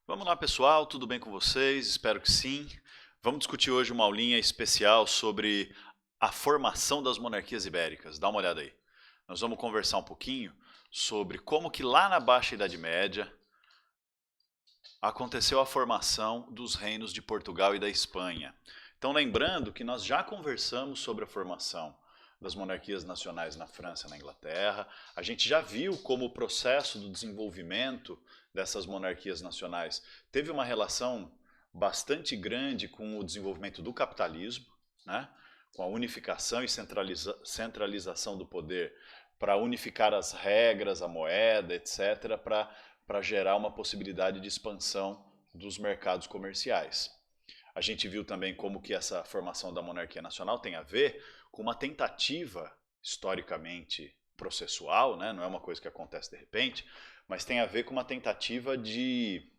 Vamos lá, pessoal, tudo bem com vocês? Espero que sim. Vamos discutir hoje uma aulinha especial sobre a formação das monarquias ibéricas. Dá uma olhada aí. Nós vamos conversar um pouquinho sobre como que lá na Baixa Idade Média aconteceu a formação dos reinos de Portugal e da Espanha. Então, lembrando que nós já conversamos sobre a formação das monarquias nacionais na França e na Inglaterra. A gente já viu como o processo do desenvolvimento dessas monarquias nacionais teve uma relação bastante grande com o desenvolvimento do capitalismo, né? Com a unificação e centralização do poder para unificar as regras, a moeda, etc., para gerar uma possibilidade de expansão dos mercados comerciais. A gente viu também como que essa formação da monarquia nacional tem a ver com uma tentativa historicamente processual, né? Não é uma coisa que acontece de repente, mas tem a ver com uma tentativa de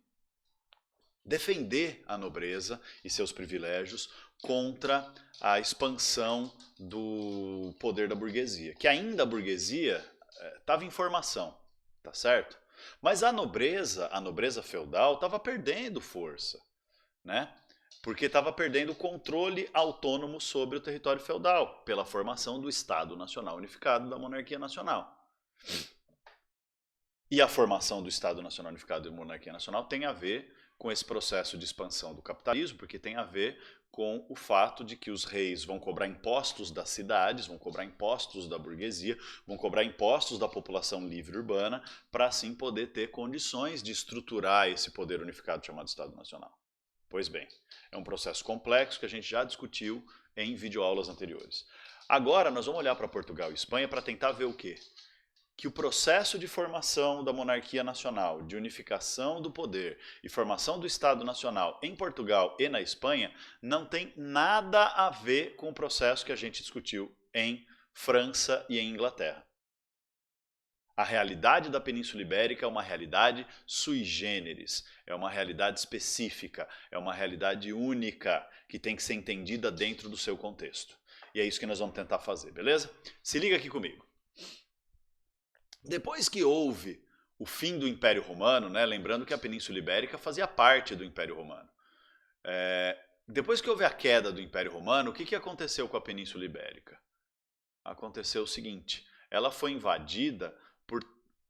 defender a nobreza e seus privilégios contra a expansão do poder da burguesia, que ainda a burguesia estava em formação, tá certo? Mas a nobreza feudal estava perdendo força, né? Porque estava perdendo o controle autônomo sobre o território feudal, pela formação do Estado Nacional Unificado, da monarquia nacional. E a formação do Estado Nacional Unificado e da monarquia nacional tem a ver com esse processo de expansão do capitalismo, porque tem a ver com o fato de que os reis vão cobrar impostos das cidades, vão cobrar impostos da burguesia, vão cobrar impostos da população livre urbana, para assim poder ter condições de estruturar esse poder unificado chamado Estado Nacional. Pois bem, é um processo complexo que a gente já discutiu em videoaulas anteriores. Agora nós vamos olhar para Portugal e Espanha para tentar ver o quê? Que o processo de formação da monarquia nacional, de unificação do poder e formação do Estado Nacional em Portugal e na Espanha não tem nada a ver com o processo que a gente discutiu em França e em Inglaterra. A realidade da Península Ibérica é uma realidade sui generis, é uma realidade específica, é uma realidade única que tem que ser entendida dentro do seu contexto. E é isso que nós vamos tentar fazer, beleza? Se liga aqui comigo. Depois que houve o fim do Império Romano, né, lembrando que a Península Ibérica fazia parte do Império Romano. Depois que houve a queda do Império Romano, o que aconteceu com a Península Ibérica? Aconteceu o seguinte, ela foi invadida por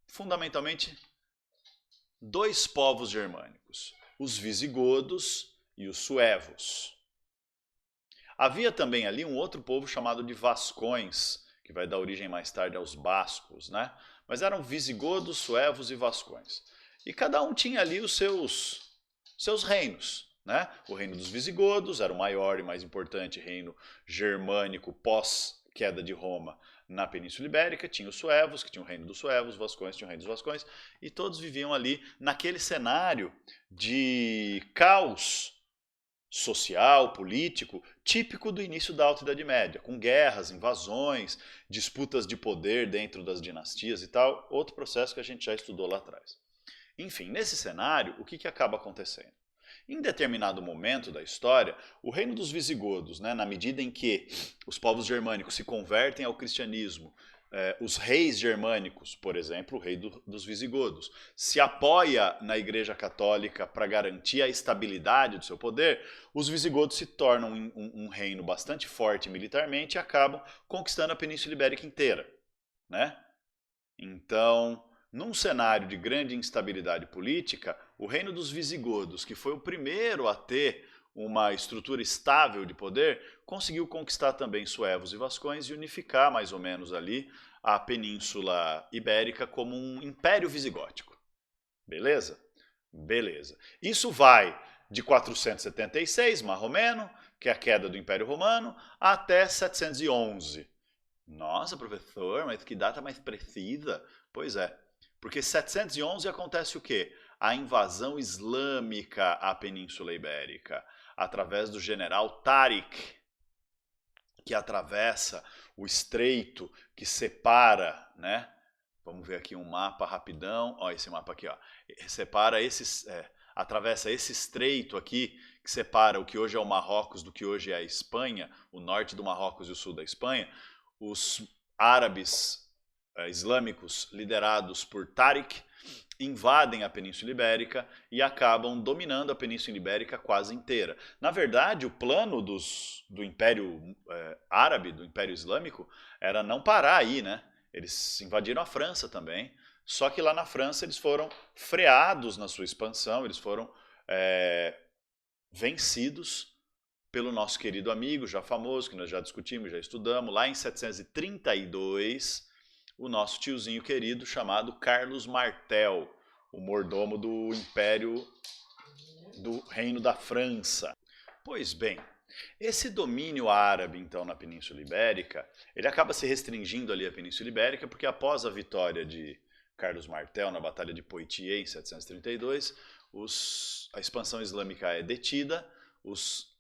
fundamentalmente dois povos germânicos, os visigodos e os suevos. Havia também ali um outro povo chamado de vascões, que vai dar origem mais tarde aos bascos, né? Mas eram visigodos, suevos e vascões. E cada um tinha ali os seus reinos, né? O reino dos visigodos era o maior e mais importante reino germânico pós-queda de Roma na Península Ibérica, tinha os suevos, que tinham o reino dos suevos, os vascões tinham o reino dos vascões, e todos viviam ali naquele cenário de caos social, político, típico do início da Alta Idade Média, com guerras, invasões, disputas de poder dentro das dinastias e tal, outro processo que a gente já estudou lá atrás. Enfim, nesse cenário, o que acaba acontecendo? Em determinado momento da história, o reino dos visigodos, né, na medida em que os povos germânicos se convertem ao cristianismo, os reis germânicos, por exemplo, o rei dos visigodos, se apoia na Igreja Católica para garantir a estabilidade do seu poder, os visigodos se tornam um reino bastante forte militarmente e acabam conquistando a Península Ibérica inteira, né? Então, num cenário de grande instabilidade política, o reino dos visigodos, que foi o primeiro a ter uma estrutura estável de poder, conseguiu conquistar também suevos e vascões e unificar mais ou menos ali a Península Ibérica como um império visigótico. Beleza? Beleza. Isso vai de 476, mais ou menos, que é a queda do Império Romano, até 711. Nossa, professor, mas que data mais precisa? Pois é, porque 711 acontece o quê? A invasão islâmica à Península Ibérica, através do general Tariq, que atravessa o estreito que separa, né? Vamos ver aqui um mapa rapidão. Ó, esse mapa aqui, ó. Separa esses, atravessa esse estreito aqui que separa o que hoje é o Marrocos do que hoje é a Espanha, o norte do Marrocos e o sul da Espanha. Os árabes islâmicos liderados por Tariq invadem a Península Ibérica e acabam dominando a Península Ibérica quase inteira. Na verdade, o plano do Império Árabe, do Império Islâmico, era não parar aí, né? Eles invadiram a França também, só que lá na França eles foram freados na sua expansão, eles foram vencidos pelo nosso querido amigo, já famoso, que nós já discutimos, já estudamos, lá em 732, o nosso tiozinho querido chamado Carlos Martel, o mordomo do Império do Reino da França. Pois bem, esse domínio árabe, então, na Península Ibérica, ele acaba se restringindo ali à Península Ibérica, porque após a vitória de Carlos Martel na Batalha de Poitiers, em 732, a expansão islâmica é detida, os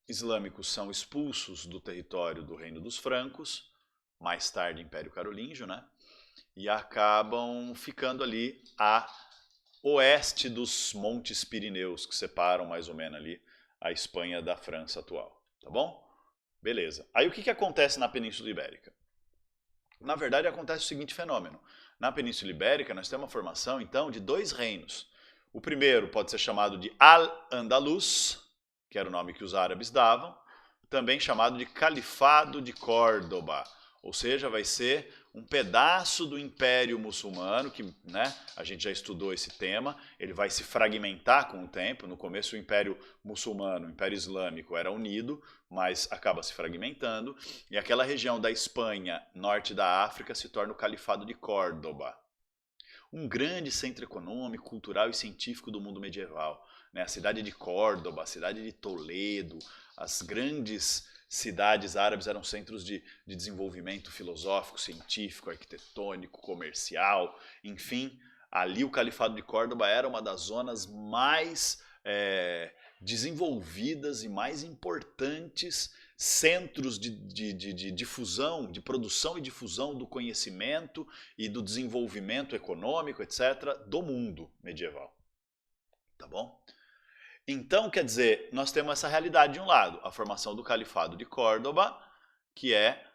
islâmicos são expulsos do território do Reino dos Francos, mais tarde Império Carolíngio, né? E acabam ficando ali a oeste dos Montes Pirineus, que separam mais ou menos ali a Espanha da França atual, tá bom? Beleza. Aí o que acontece na Península Ibérica? Na verdade acontece o seguinte fenômeno. Na Península Ibérica nós temos a formação então de dois reinos. O primeiro pode ser chamado de Al-Andalus, que era o nome que os árabes davam, também chamado de Califado de Córdoba, ou seja, vai ser um pedaço do Império Muçulmano, que a gente já estudou esse tema, ele vai se fragmentar com o tempo. No começo o Império Muçulmano, o Império Islâmico era unido, mas acaba se fragmentando, e aquela região da Espanha, norte da África, se torna o Califado de Córdoba. Um grande centro econômico, cultural e científico do mundo medieval. A cidade de Córdoba, a cidade de Toledo, as grandes cidades árabes eram centros de desenvolvimento filosófico, científico, arquitetônico, comercial, enfim, ali o Califado de Córdoba era uma das zonas mais desenvolvidas e mais importantes centros de difusão, de produção e difusão do conhecimento e do desenvolvimento econômico, etc., do mundo medieval. Tá bom? Então, quer dizer, nós temos essa realidade de um lado, a formação do Califado de Córdoba, que é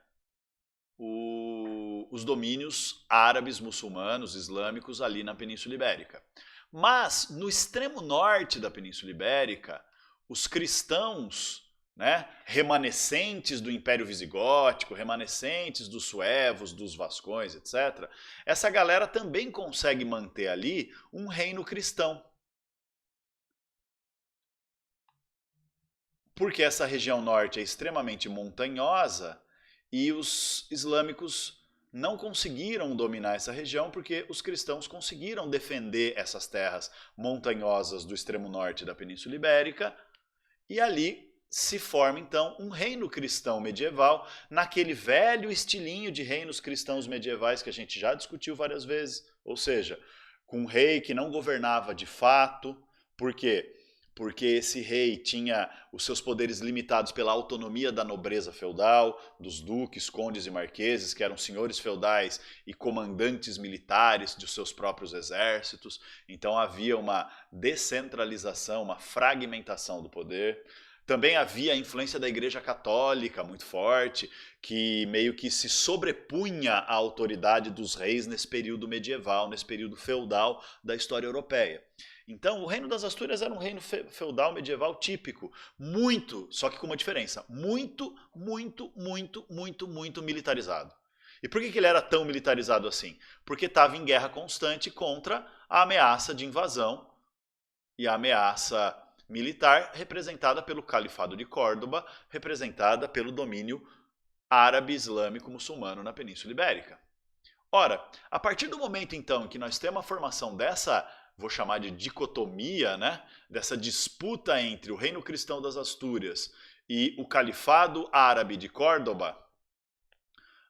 os domínios árabes, muçulmanos, islâmicos ali na Península Ibérica. Mas, no extremo norte da Península Ibérica, os cristãos remanescentes do Império Visigótico, remanescentes dos suevos, dos vascões, etc., essa galera também consegue manter ali um reino cristão. Porque essa região norte é extremamente montanhosa e os islâmicos não conseguiram dominar essa região porque os cristãos conseguiram defender essas terras montanhosas do extremo norte da Península Ibérica, e ali se forma então um reino cristão medieval, naquele velho estilinho de reinos cristãos medievais que a gente já discutiu várias vezes, ou seja, com um rei que não governava de fato. Por quê? Porque esse rei tinha os seus poderes limitados pela autonomia da nobreza feudal, dos duques, condes e marqueses, que eram senhores feudais e comandantes militares de seus próprios exércitos. Então havia uma descentralização, uma fragmentação do poder. Também havia a influência da Igreja Católica muito forte, que meio que se sobrepunha à autoridade dos reis nesse período medieval, nesse período feudal da história europeia. Então, o Reino das Astúrias era um reino feudal medieval típico, só que com uma diferença, muito militarizado. E por que ele era tão militarizado assim? Porque estava em guerra constante contra a ameaça de invasão e a ameaça militar representada pelo Califado de Córdoba, representada pelo domínio árabe, islâmico, muçulmano na Península Ibérica. Ora, a partir do momento então que nós temos a formação dessa, vou chamar de dicotomia, dessa disputa entre o reino cristão das Astúrias e o califado árabe de Córdoba,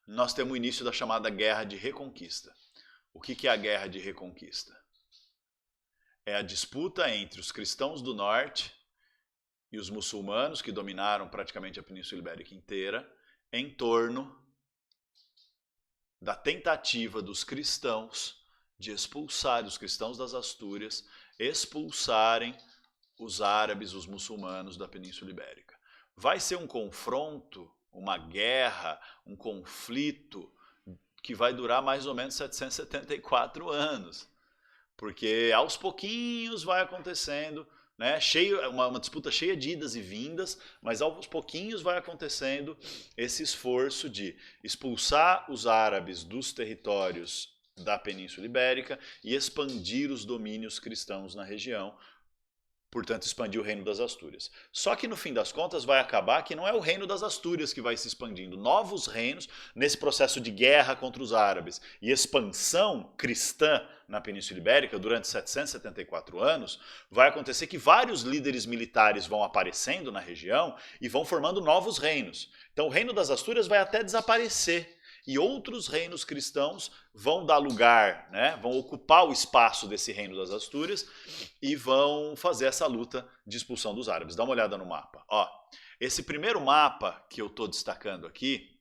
nós temos o início da chamada Guerra de Reconquista. O que é a Guerra de Reconquista? É a disputa entre os cristãos do norte e os muçulmanos, que dominaram praticamente a Península Ibérica inteira, em torno da tentativa dos cristãos de expulsar, os cristãos das Astúrias, expulsarem os árabes, os muçulmanos da Península Ibérica. Vai ser um confronto, uma guerra, um conflito que vai durar mais ou menos 774 anos. Porque aos pouquinhos vai acontecendo, né? Uma disputa cheia de idas e vindas, mas aos pouquinhos vai acontecendo esse esforço de expulsar os árabes dos territórios da Península Ibérica e expandir os domínios cristãos na região, portanto expandir o reino das Astúrias. Só que no fim das contas vai acabar que não é o reino das Astúrias que vai se expandindo. Novos reinos, nesse processo de guerra contra os árabes e expansão cristã na Península Ibérica durante 774 anos, vai acontecer que vários líderes militares vão aparecendo na região e vão formando novos reinos. Então o reino das Astúrias vai até desaparecer. E outros reinos cristãos vão dar lugar, né, vão ocupar o espaço desse reino das Astúrias e vão fazer essa luta de expulsão dos árabes. Dá uma olhada no mapa. Ó, esse primeiro mapa que eu estou destacando aqui,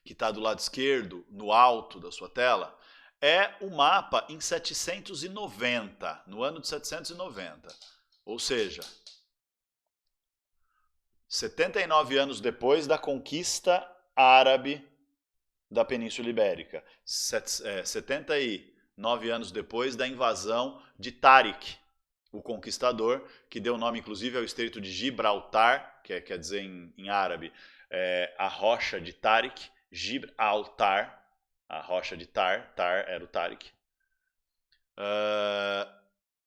que está do lado esquerdo, no alto da sua tela, é o mapa em 790, no ano de 790. Ou seja, 79 anos depois da conquista árabe da Península Ibérica, 79 anos depois da invasão de Tariq, o conquistador, que deu nome inclusive ao Estreito de Gibraltar, que quer dizer em árabe a rocha de Tariq, Gibraltar, a rocha de Tar era o Tariq.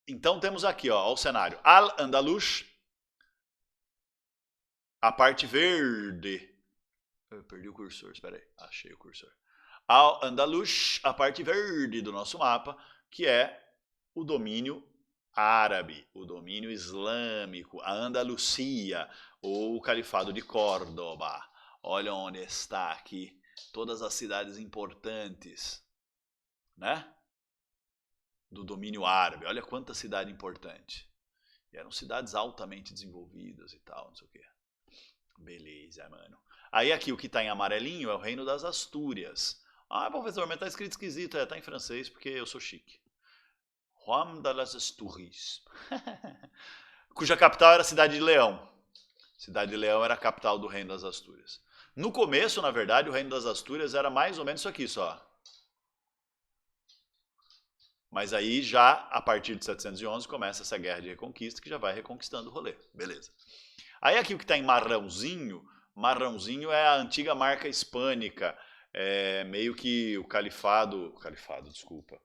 Então temos aqui ó, o cenário, Al-Andalus, a parte verde. Eu perdi o cursor, espera aí, achei o cursor. Al-Andalus, a parte verde do nosso mapa, que é o domínio árabe, o domínio islâmico, a Andalucia, ou o Califado de Córdoba. Olha onde está aqui todas as cidades importantes, né? Do domínio árabe. Olha quanta cidade importante. E eram cidades altamente desenvolvidas e tal, não sei o quê. Beleza, mano. Aí aqui o que está em amarelinho é o reino das Astúrias. Ah, professor, mas está escrito esquisito. Está em francês porque eu sou chique. Rouen de las Astúries. Cuja capital era a cidade de Leão. Cidade de Leão era a capital do reino das Astúrias. No começo, na verdade, o reino das Astúrias era mais ou menos isso aqui só. Mas aí já, a partir de 711, começa essa guerra de reconquista que já vai reconquistando o rolê. Beleza. Aí aqui o que está em marrãozinho é a antiga marca hispânica, meio que o califado, desculpa,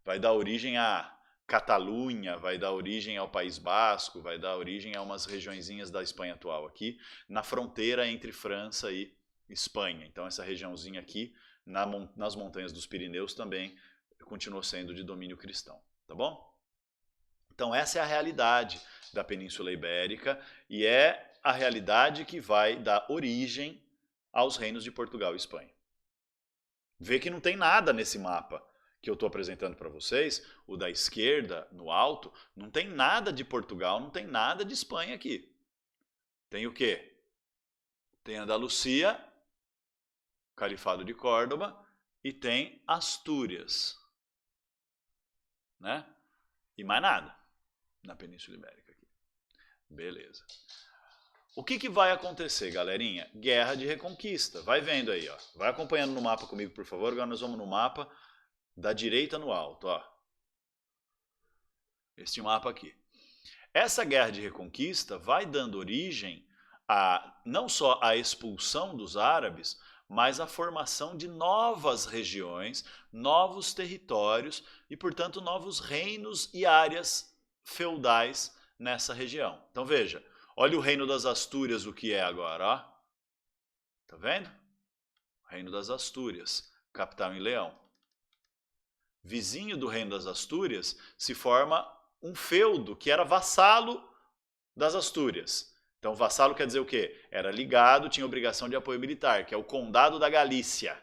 vai dar origem a Catalunha, vai dar origem ao País Basco, vai dar origem a umas regiõezinhas da Espanha atual aqui, na fronteira entre França e Espanha. Então essa regiãozinha aqui, nas montanhas dos Pirineus também continuou sendo de domínio cristão, tá bom? Então essa é a realidade da Península Ibérica e é a realidade que vai dar origem aos reinos de Portugal e Espanha. Vê que não tem nada nesse mapa que eu estou apresentando para vocês, o da esquerda, no alto, não tem nada de Portugal, não tem nada de Espanha aqui. Tem o quê? Tem Andalucia, Califado de Córdoba e tem Astúrias, né? E mais nada na Península Ibérica aqui. Beleza. O que vai acontecer, galerinha? Guerra de reconquista. Vai vendo aí, ó. Vai acompanhando no mapa comigo, por favor. Agora nós vamos no mapa da direita no alto, ó. Este mapa aqui. Essa guerra de reconquista vai dando origem a não só a expulsão dos árabes, mas a formação de novas regiões, novos territórios e, portanto, novos reinos e áreas feudais nessa região. Então veja, olha o reino das Astúrias, o que é agora, ó. Tá vendo? Reino das Astúrias, capital em Leão. Vizinho do reino das Astúrias se forma um feudo que era vassalo das Astúrias. Então vassalo quer dizer o quê? Era ligado, tinha obrigação de apoio militar, que é o Condado da Galícia.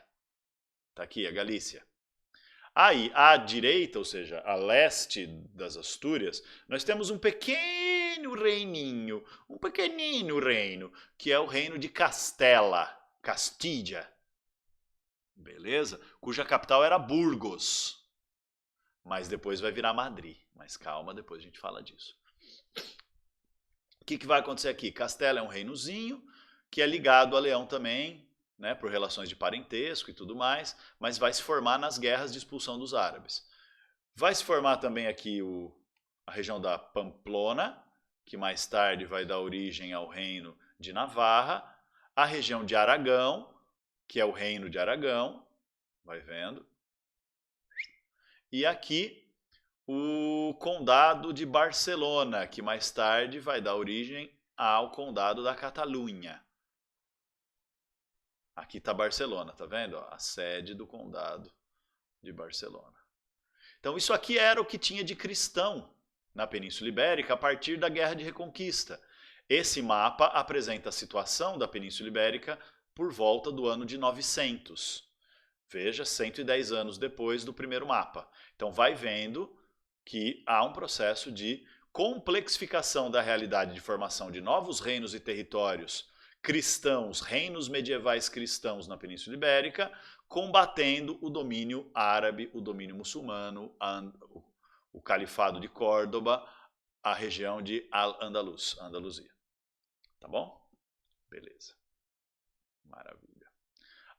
Tá aqui, a Galícia. Aí, à direita, ou seja, a leste das Astúrias, nós temos um pequeno reininho, um pequenino reino, que é o reino de Castela, Castilla. Beleza? Cuja capital era Burgos. Mas depois vai virar Madrid. Mas calma, depois a gente fala disso. O que vai acontecer aqui? Castela é um reinozinho, que é ligado a Leão também, né, por relações de parentesco e tudo mais, mas vai se formar nas guerras de expulsão dos árabes. Vai se formar também aqui a região da Pamplona, que mais tarde vai dar origem ao reino de Navarra, a região de Aragão, que é o reino de Aragão, vai vendo, e aqui o condado de Barcelona, que mais tarde vai dar origem ao condado da Catalunha. Aqui está Barcelona, tá vendo? A sede do condado de Barcelona. Então isso aqui era o que tinha de cristão na Península Ibérica a partir da Guerra de Reconquista. Esse mapa apresenta a situação da Península Ibérica por volta do ano de 900. Veja, 110 anos depois do primeiro mapa. Então vai vendo que há um processo de complexificação da realidade de formação de novos reinos e territórios cristãos, reinos medievais cristãos na Península Ibérica, combatendo o domínio árabe, o domínio muçulmano, o califado de Córdoba, a região de Andaluzia. Tá bom? Beleza. Maravilha.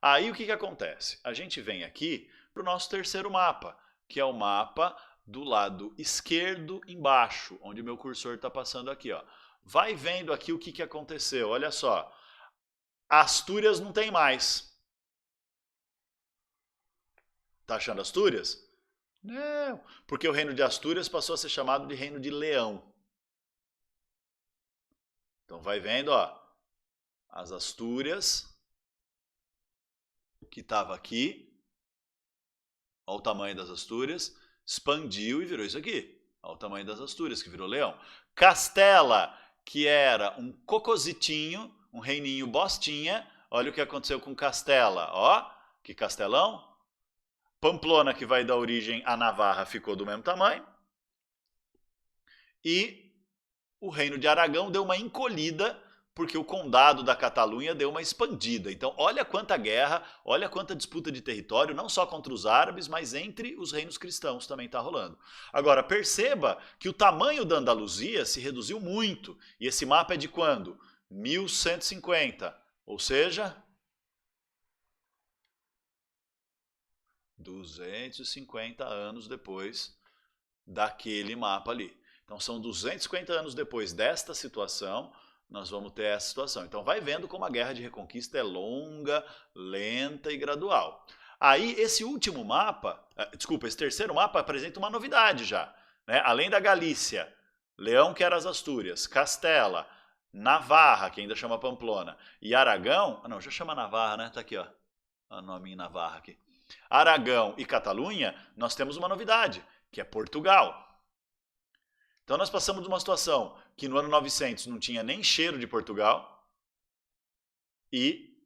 Aí o que acontece? A gente vem aqui para o nosso terceiro mapa, que é o mapa do lado esquerdo embaixo, onde o meu cursor está passando aqui. Ó. Vai vendo aqui o que aconteceu. Olha só. Astúrias não tem mais. Tá achando Astúrias? Não, porque o reino de Astúrias passou a ser chamado de reino de Leão. Então vai vendo, ó, as Astúrias, que estava aqui, olha o tamanho das Astúrias, expandiu e virou isso aqui. Olha o tamanho das Astúrias, que virou Leão. Castela, que era um cocositinho, um reininho bostinha, olha o que aconteceu com Castela, ó, que castelão. Pamplona, que vai dar origem à Navarra, ficou do mesmo tamanho. E o reino de Aragão deu uma encolhida, porque o condado da Catalunha deu uma expandida. Então, olha quanta guerra, olha quanta disputa de território, não só contra os árabes, mas entre os reinos cristãos também está rolando. Agora, perceba que o tamanho da Andaluzia se reduziu muito. E esse mapa é de quando? 1150, ou seja, 250 anos depois daquele mapa ali. Então são 250 anos depois desta situação, nós vamos ter essa situação. Então vai vendo como a Guerra de Reconquista é longa, lenta e gradual. Aí esse último mapa, esse terceiro mapa apresenta uma novidade já. Né? Além da Galícia, Leão, que era as Astúrias, Castela, Navarra, que ainda chama Pamplona, e Aragão, não, já chama Navarra, né? Tá aqui, ó, o nome em Navarra aqui. Aragão e Catalunha, nós temos uma novidade, que é Portugal. Então nós passamos de uma situação que no ano 900 não tinha nem cheiro de Portugal, e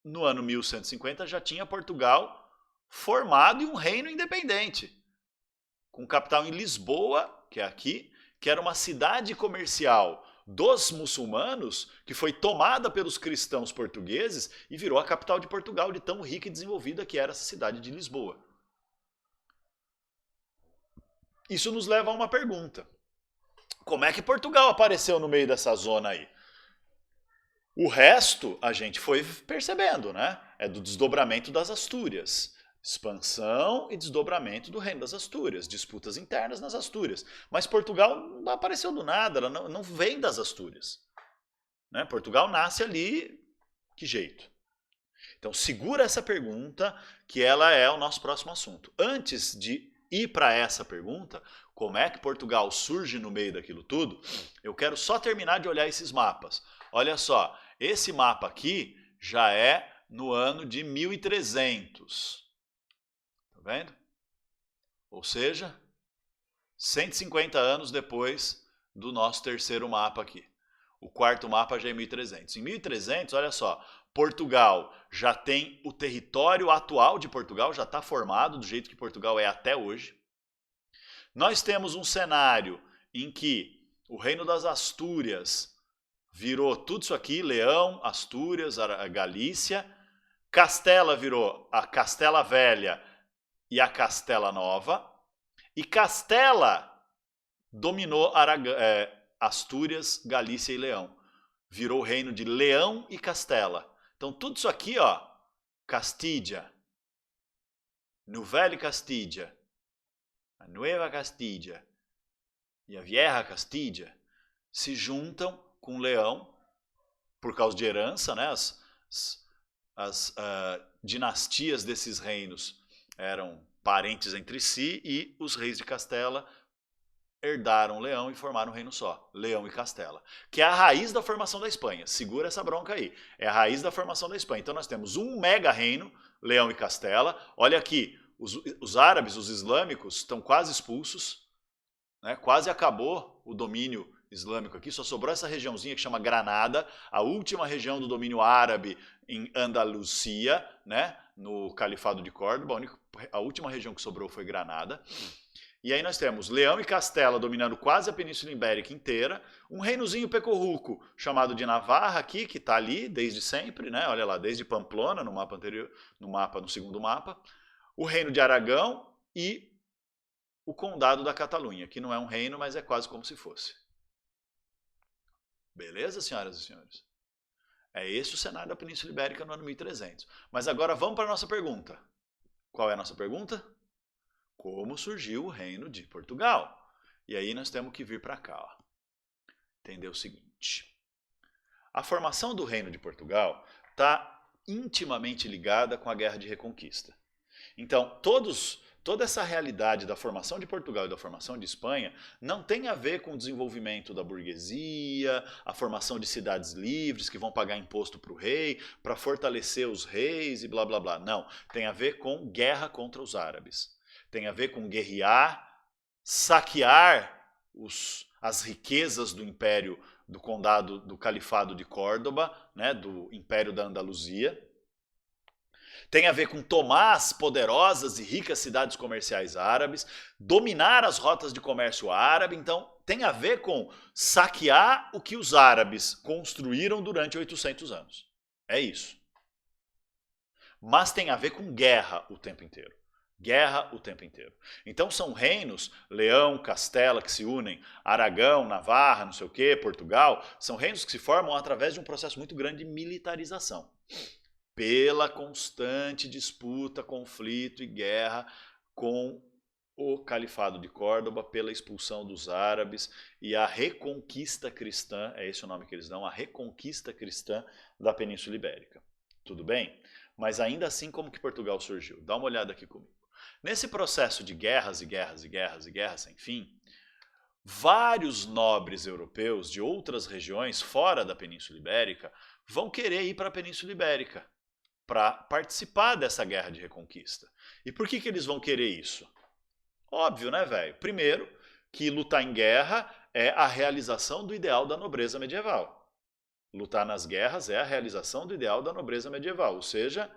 no ano 1150 já tinha Portugal formado em um reino independente, com capital em Lisboa, que é aqui, que era uma cidade comercial dos muçulmanos, que foi tomada pelos cristãos portugueses e virou a capital de Portugal, de tão rica e desenvolvida que era essa cidade de Lisboa. Isso nos leva a uma pergunta. Como é que Portugal apareceu no meio dessa zona aí? O resto a gente foi percebendo, né? É do desdobramento das Astúrias. Expansão e desdobramento do reino das Astúrias, disputas internas nas Astúrias. Mas Portugal não apareceu do nada, ela não vem das Astúrias. Né? Portugal nasce ali, que jeito? Então segura essa pergunta, que ela é o nosso próximo assunto. Antes de ir para essa pergunta, como é que Portugal surge no meio daquilo tudo, eu quero só terminar de olhar esses mapas. Olha só, esse mapa aqui já é no ano de 1300. Tá vendo? Ou seja, 150 anos depois do nosso terceiro mapa aqui. O quarto mapa já é 1300. Em 1300, olha só, Portugal já tem o território atual de Portugal, já está formado do jeito que Portugal é até hoje. Nós temos um cenário em que o reino das Astúrias virou tudo isso aqui, Leão, Astúrias, a Galícia. Castela virou a Castela Velha e a Castela Nova. E Castela dominou Astúrias, Galícia e Leão. Virou o reino de Leão e Castela. Então tudo isso aqui, ó, Castilla, Nouvelle Castilla, a Nueva Castilla e a Vieja Castilla se juntam com Leão por causa de herança, né? As dinastias desses reinos eram parentes entre si e os reis de Castela herdaram Leão e formaram um reino só, Leão e Castela, que é a raiz da formação da Espanha. Segura essa bronca aí. É a raiz da formação da Espanha. Então nós temos um mega reino, Leão e Castela. Olha aqui, os árabes, os islâmicos, estão quase expulsos, né? Quase acabou o domínio islâmico aqui, só sobrou essa regiãozinha que chama Granada, a última região do domínio árabe em Andalucia, né? No Califado de Córdoba, a última região que sobrou foi Granada. E aí nós temos Leão e Castela dominando quase a Península Ibérica inteira, um reinozinho pecorruco chamado de Navarra aqui, que está ali desde sempre, né? Olha lá, desde Pamplona, no mapa anterior, no segundo mapa, o reino de Aragão e o condado da Catalunha, que não é um reino, mas é quase como se fosse. Beleza, senhoras e senhores? É esse o cenário da Península Ibérica no ano 1300. Mas agora vamos para a nossa pergunta. Qual é a nossa pergunta? Como surgiu o reino de Portugal? E aí nós temos que vir para cá. Ó. Entender o seguinte. A formação do reino de Portugal está intimamente ligada com a Guerra de Reconquista. Então, toda essa realidade da formação de Portugal e da formação de Espanha não tem a ver com o desenvolvimento da burguesia, a formação de cidades livres que vão pagar imposto para o rei, para fortalecer os reis e blá blá blá. Não, tem a ver com guerra contra os árabes. Tem a ver com guerrear, saquear as riquezas do império, do condado, do Califado de Córdoba, né, do Império da Andaluzia. Tem a ver com tomar as poderosas e ricas cidades comerciais árabes, dominar as rotas de comércio árabe. Então, tem a ver com saquear o que os árabes construíram durante 800 anos. É isso. Mas tem a ver com guerra o tempo inteiro. Guerra o tempo inteiro. Então são reinos, Leão, Castela, que se unem, Aragão, Navarra, não sei o quê, Portugal, são reinos que se formam através de um processo muito grande de militarização. Pela constante disputa, conflito e guerra com o Califado de Córdoba, pela expulsão dos árabes e a reconquista cristã, é esse o nome que eles dão, a reconquista cristã da Península Ibérica. Tudo bem? Mas ainda assim, como que Portugal surgiu? Dá uma olhada aqui comigo. Nesse processo de guerras e guerras e guerras e guerras sem fim, vários nobres europeus de outras regiões fora da Península Ibérica vão querer ir para a Península Ibérica para participar dessa guerra de reconquista. E por que eles vão querer isso? Óbvio, né, velho? Primeiro, que lutar em guerra é a realização do ideal da nobreza medieval. Lutar nas guerras é a realização do ideal da nobreza medieval, ou seja,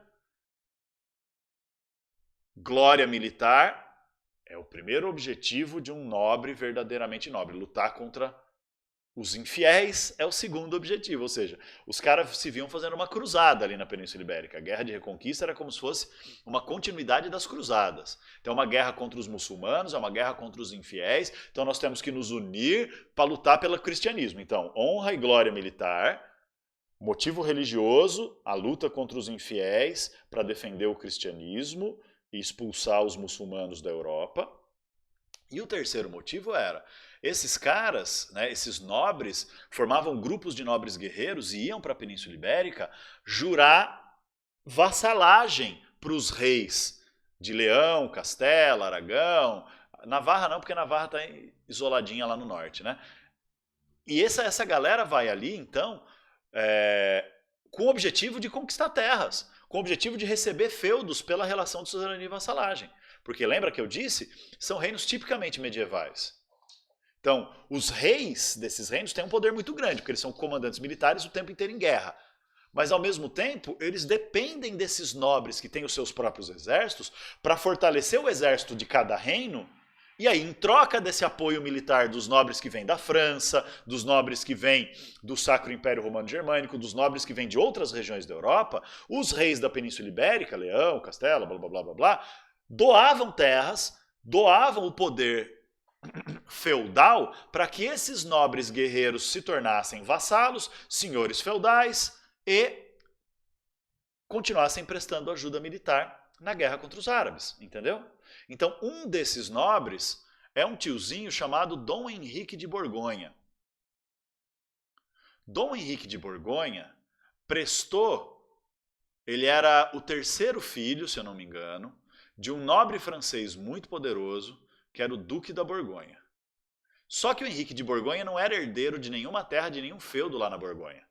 glória militar é o primeiro objetivo de um nobre verdadeiramente nobre. Lutar contra os infiéis é o segundo objetivo, ou seja, os caras se viam fazendo uma cruzada ali na Península Ibérica. A Guerra de Reconquista era como se fosse uma continuidade das cruzadas. Então é uma guerra contra os muçulmanos, é uma guerra contra os infiéis, então nós temos que nos unir para lutar pelo cristianismo. Então, honra e glória militar, motivo religioso, a luta contra os infiéis para defender o cristianismo e expulsar os muçulmanos da Europa. E o terceiro motivo era, esses caras, né, esses nobres, formavam grupos de nobres guerreiros e iam para a Península Ibérica jurar vassalagem para os reis de Leão, Castela, Aragão, Navarra não, porque Navarra está isoladinha lá no norte, né? E essa galera vai ali, então, com o objetivo de conquistar terras, com o objetivo de receber feudos pela relação de suzerania e vassalagem. Porque lembra que eu disse? São reinos tipicamente medievais. Então, os reis desses reinos têm um poder muito grande, porque eles são comandantes militares o tempo inteiro em guerra. Mas, ao mesmo tempo, eles dependem desses nobres que têm os seus próprios exércitos para fortalecer o exército de cada reino. E aí, em troca desse apoio militar dos nobres que vêm da França, dos nobres que vêm do Sacro Império Romano Germânico, dos nobres que vêm de outras regiões da Europa, os reis da Península Ibérica, Leão, Castela, blá blá blá blá blá, doavam terras, doavam o poder feudal para que esses nobres guerreiros se tornassem vassalos, senhores feudais e continuassem prestando ajuda militar na guerra contra os árabes, entendeu? Então, um desses nobres é um tiozinho chamado Dom Henrique de Borgonha. Dom Henrique de Borgonha prestou, ele era o terceiro filho, se eu não me engano, de um nobre francês muito poderoso, que era o Duque da Borgonha. Só que o Henrique de Borgonha não era herdeiro de nenhuma terra, de nenhum feudo lá na Borgonha.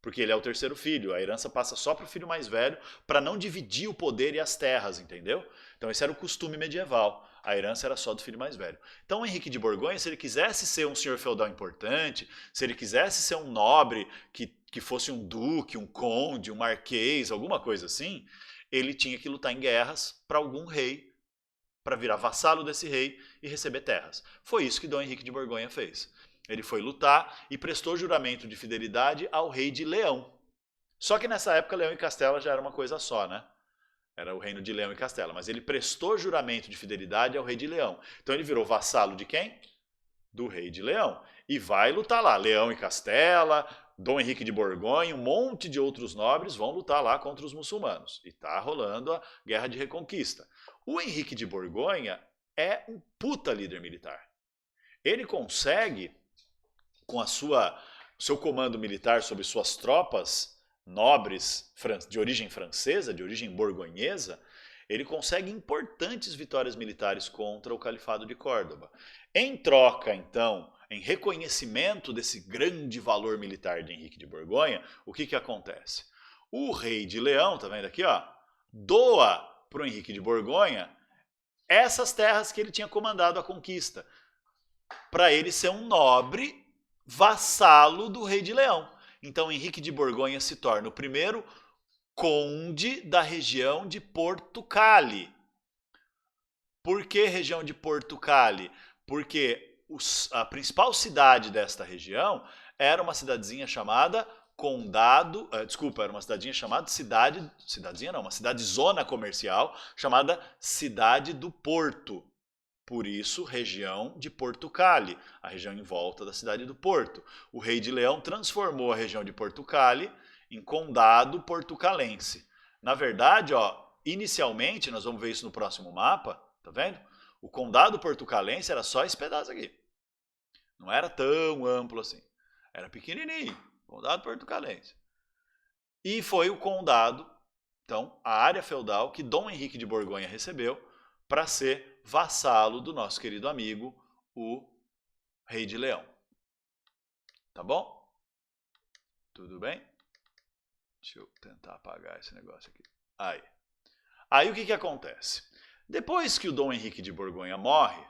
Porque ele é o terceiro filho, a herança passa só para o filho mais velho, para não dividir o poder e as terras, entendeu? Então esse era o costume medieval, a herança era só do filho mais velho. Então o Henrique de Borgonha, se ele quisesse ser um senhor feudal importante, se ele quisesse ser um nobre que fosse um duque, um conde, um marquês, alguma coisa assim, ele tinha que lutar em guerras para algum rei, para virar vassalo desse rei e receber terras. Foi isso que Dom Henrique de Borgonha fez. Ele foi lutar e prestou juramento de fidelidade ao rei de Leão. Só que nessa época Leão e Castela já era uma coisa só, né? Era o reino de Leão e Castela. Mas ele prestou juramento de fidelidade ao rei de Leão. Então ele virou vassalo de quem? Do rei de Leão. E vai lutar lá. Leão e Castela, Dom Henrique de Borgonha, um monte de outros nobres vão lutar lá contra os muçulmanos. E tá rolando a guerra de reconquista. O Henrique de Borgonha é um puta líder militar. Ele consegue, com seu comando militar sobre suas tropas nobres de origem francesa, de origem borgonhesa, ele consegue importantes vitórias militares contra o Califado de Córdoba. Em troca, então, em reconhecimento desse grande valor militar de Henrique de Borgonha, o que acontece? O rei de Leão, tá vendo aqui, ó, doa para o Henrique de Borgonha essas terras que ele tinha comandado a conquista, para ele ser um nobre vassalo do rei de Leão. Então Henrique de Borgonha se torna o primeiro conde da região de Portucale. Por que região de Portucale? Porque a principal cidade desta região era uma cidadezinha chamada era uma cidadinha chamada uma cidade-zona comercial chamada Cidade do Porto. Por isso, região de Portucale, a região em volta da cidade do Porto. O rei de Leão transformou a região de Portucale em condado portucalense. Na verdade, ó, inicialmente, nós vamos ver isso no próximo mapa, tá vendo? O condado portucalense era só esse pedaço aqui. Não era tão amplo assim. Era pequenininho, condado portucalense. E foi o condado, então, a área feudal que Dom Henrique de Borgonha recebeu para ser vassalo do nosso querido amigo, o rei de Leão. Tá bom? Tudo bem? Deixa eu tentar apagar esse negócio aqui. Aí o que acontece? Depois que o Dom Henrique de Borgonha morre,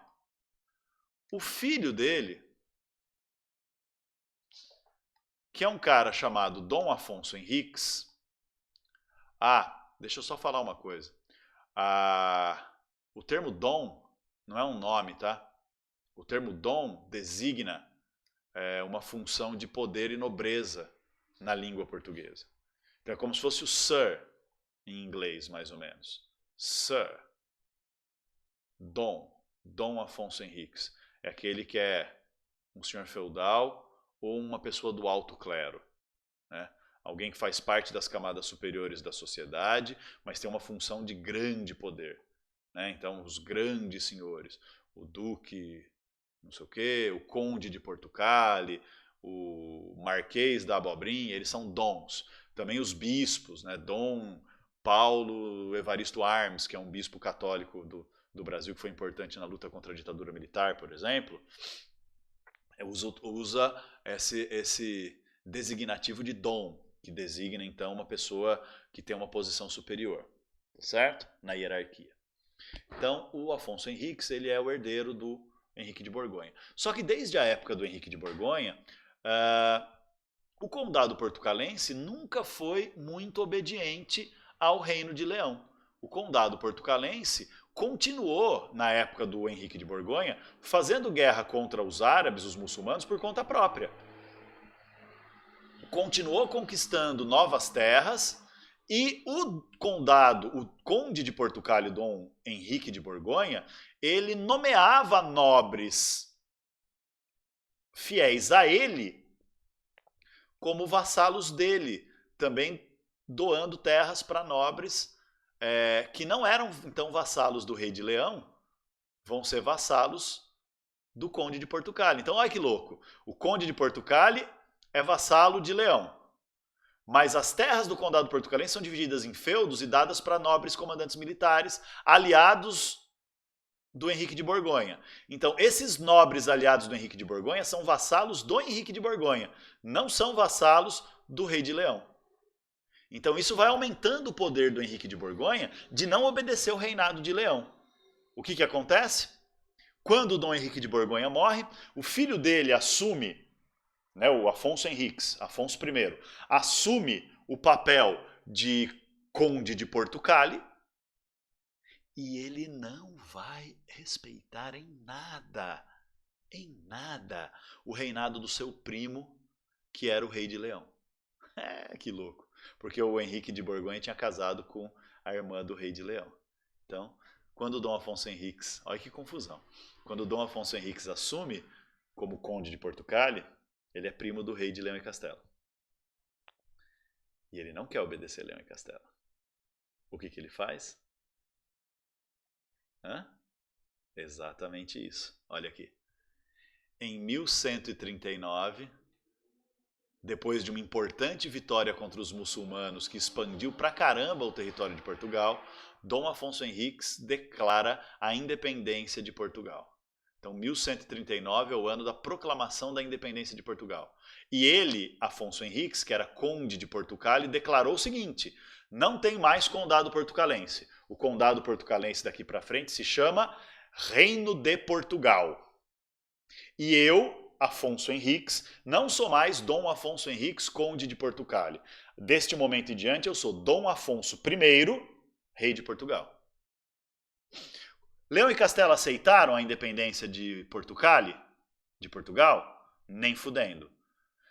o filho dele, que é um cara chamado Dom Afonso Henriques. Deixa eu só falar uma coisa. O termo dom não é um nome, tá? O termo dom designa uma função de poder e nobreza na língua portuguesa. Então é como se fosse o sir em inglês, mais ou menos. Sir. Dom Afonso Henriques. É aquele que é um senhor feudal ou uma pessoa do alto clero, né? Alguém que faz parte das camadas superiores da sociedade, mas tem uma função de grande poder. Né? Então, os grandes senhores, o duque, não sei o quê, o conde de Portucale, o marquês da Abobrinha, eles são dons. Também os bispos, né? Dom Paulo Evaristo Armes, que é um bispo católico do Brasil, que foi importante na luta contra a ditadura militar, por exemplo, usa esse designativo de dom, que designa, então, uma pessoa que tem uma posição superior, certo? Na hierarquia. Então, o Afonso Henriques, ele é o herdeiro do Henrique de Borgonha. Só que desde a época do Henrique de Borgonha, o condado portucalense nunca foi muito obediente ao reino de Leão. O condado portucalense continuou, na época do Henrique de Borgonha, fazendo guerra contra os árabes, os muçulmanos, por conta própria. Continuou conquistando novas terras e o conde de Portugal, Dom Henrique de Borgonha, ele nomeava nobres fiéis a ele como vassalos dele, também doando terras para nobres que não eram então vassalos do rei de Leão, vão ser vassalos do conde de Portugal. Então olha que louco, o conde de Portugal é vassalo de Leão, mas as terras do condado portucalense são divididas em feudos e dadas para nobres comandantes militares, aliados do Henrique de Borgonha. Então, esses nobres aliados do Henrique de Borgonha são vassalos do Henrique de Borgonha, não são vassalos do rei de Leão. Então, isso vai aumentando o poder do Henrique de Borgonha de não obedecer ao reinado de Leão. O que acontece? Quando o Dom Henrique de Borgonha morre, o filho dele assume, né, o Afonso Henriques, Afonso I, assume o papel de conde de Portugal. E ele não vai respeitar em nada, o reinado do seu primo, que era o rei de Leão. Que louco. Porque o Henrique de Borgonha tinha casado com a irmã do rei de Leão. Então, quando o Dom Afonso Henriques, olha que confusão, quando o Dom Afonso Henriques assume como conde de Portugal, ele é primo do rei de Leão e Castela. E ele não quer obedecer Leão e Castela. O que ele faz? Exatamente isso. Olha aqui. Em 1139, depois de uma importante vitória contra os muçulmanos que expandiu pra caramba o território de Portugal, Dom Afonso Henriques declara a independência de Portugal. Então, 1139 é o ano da proclamação da independência de Portugal. E ele, Afonso Henriques, que era conde de Portugal, declarou o seguinte: não tem mais condado portucalense. O condado portucalense daqui para frente se chama Reino de Portugal. E eu, Afonso Henriques, não sou mais Dom Afonso Henriques, conde de Portugal. Deste momento em diante, eu sou Dom Afonso I, rei de Portugal. Leão e Castela aceitaram a independência de Portugal? Nem fudendo.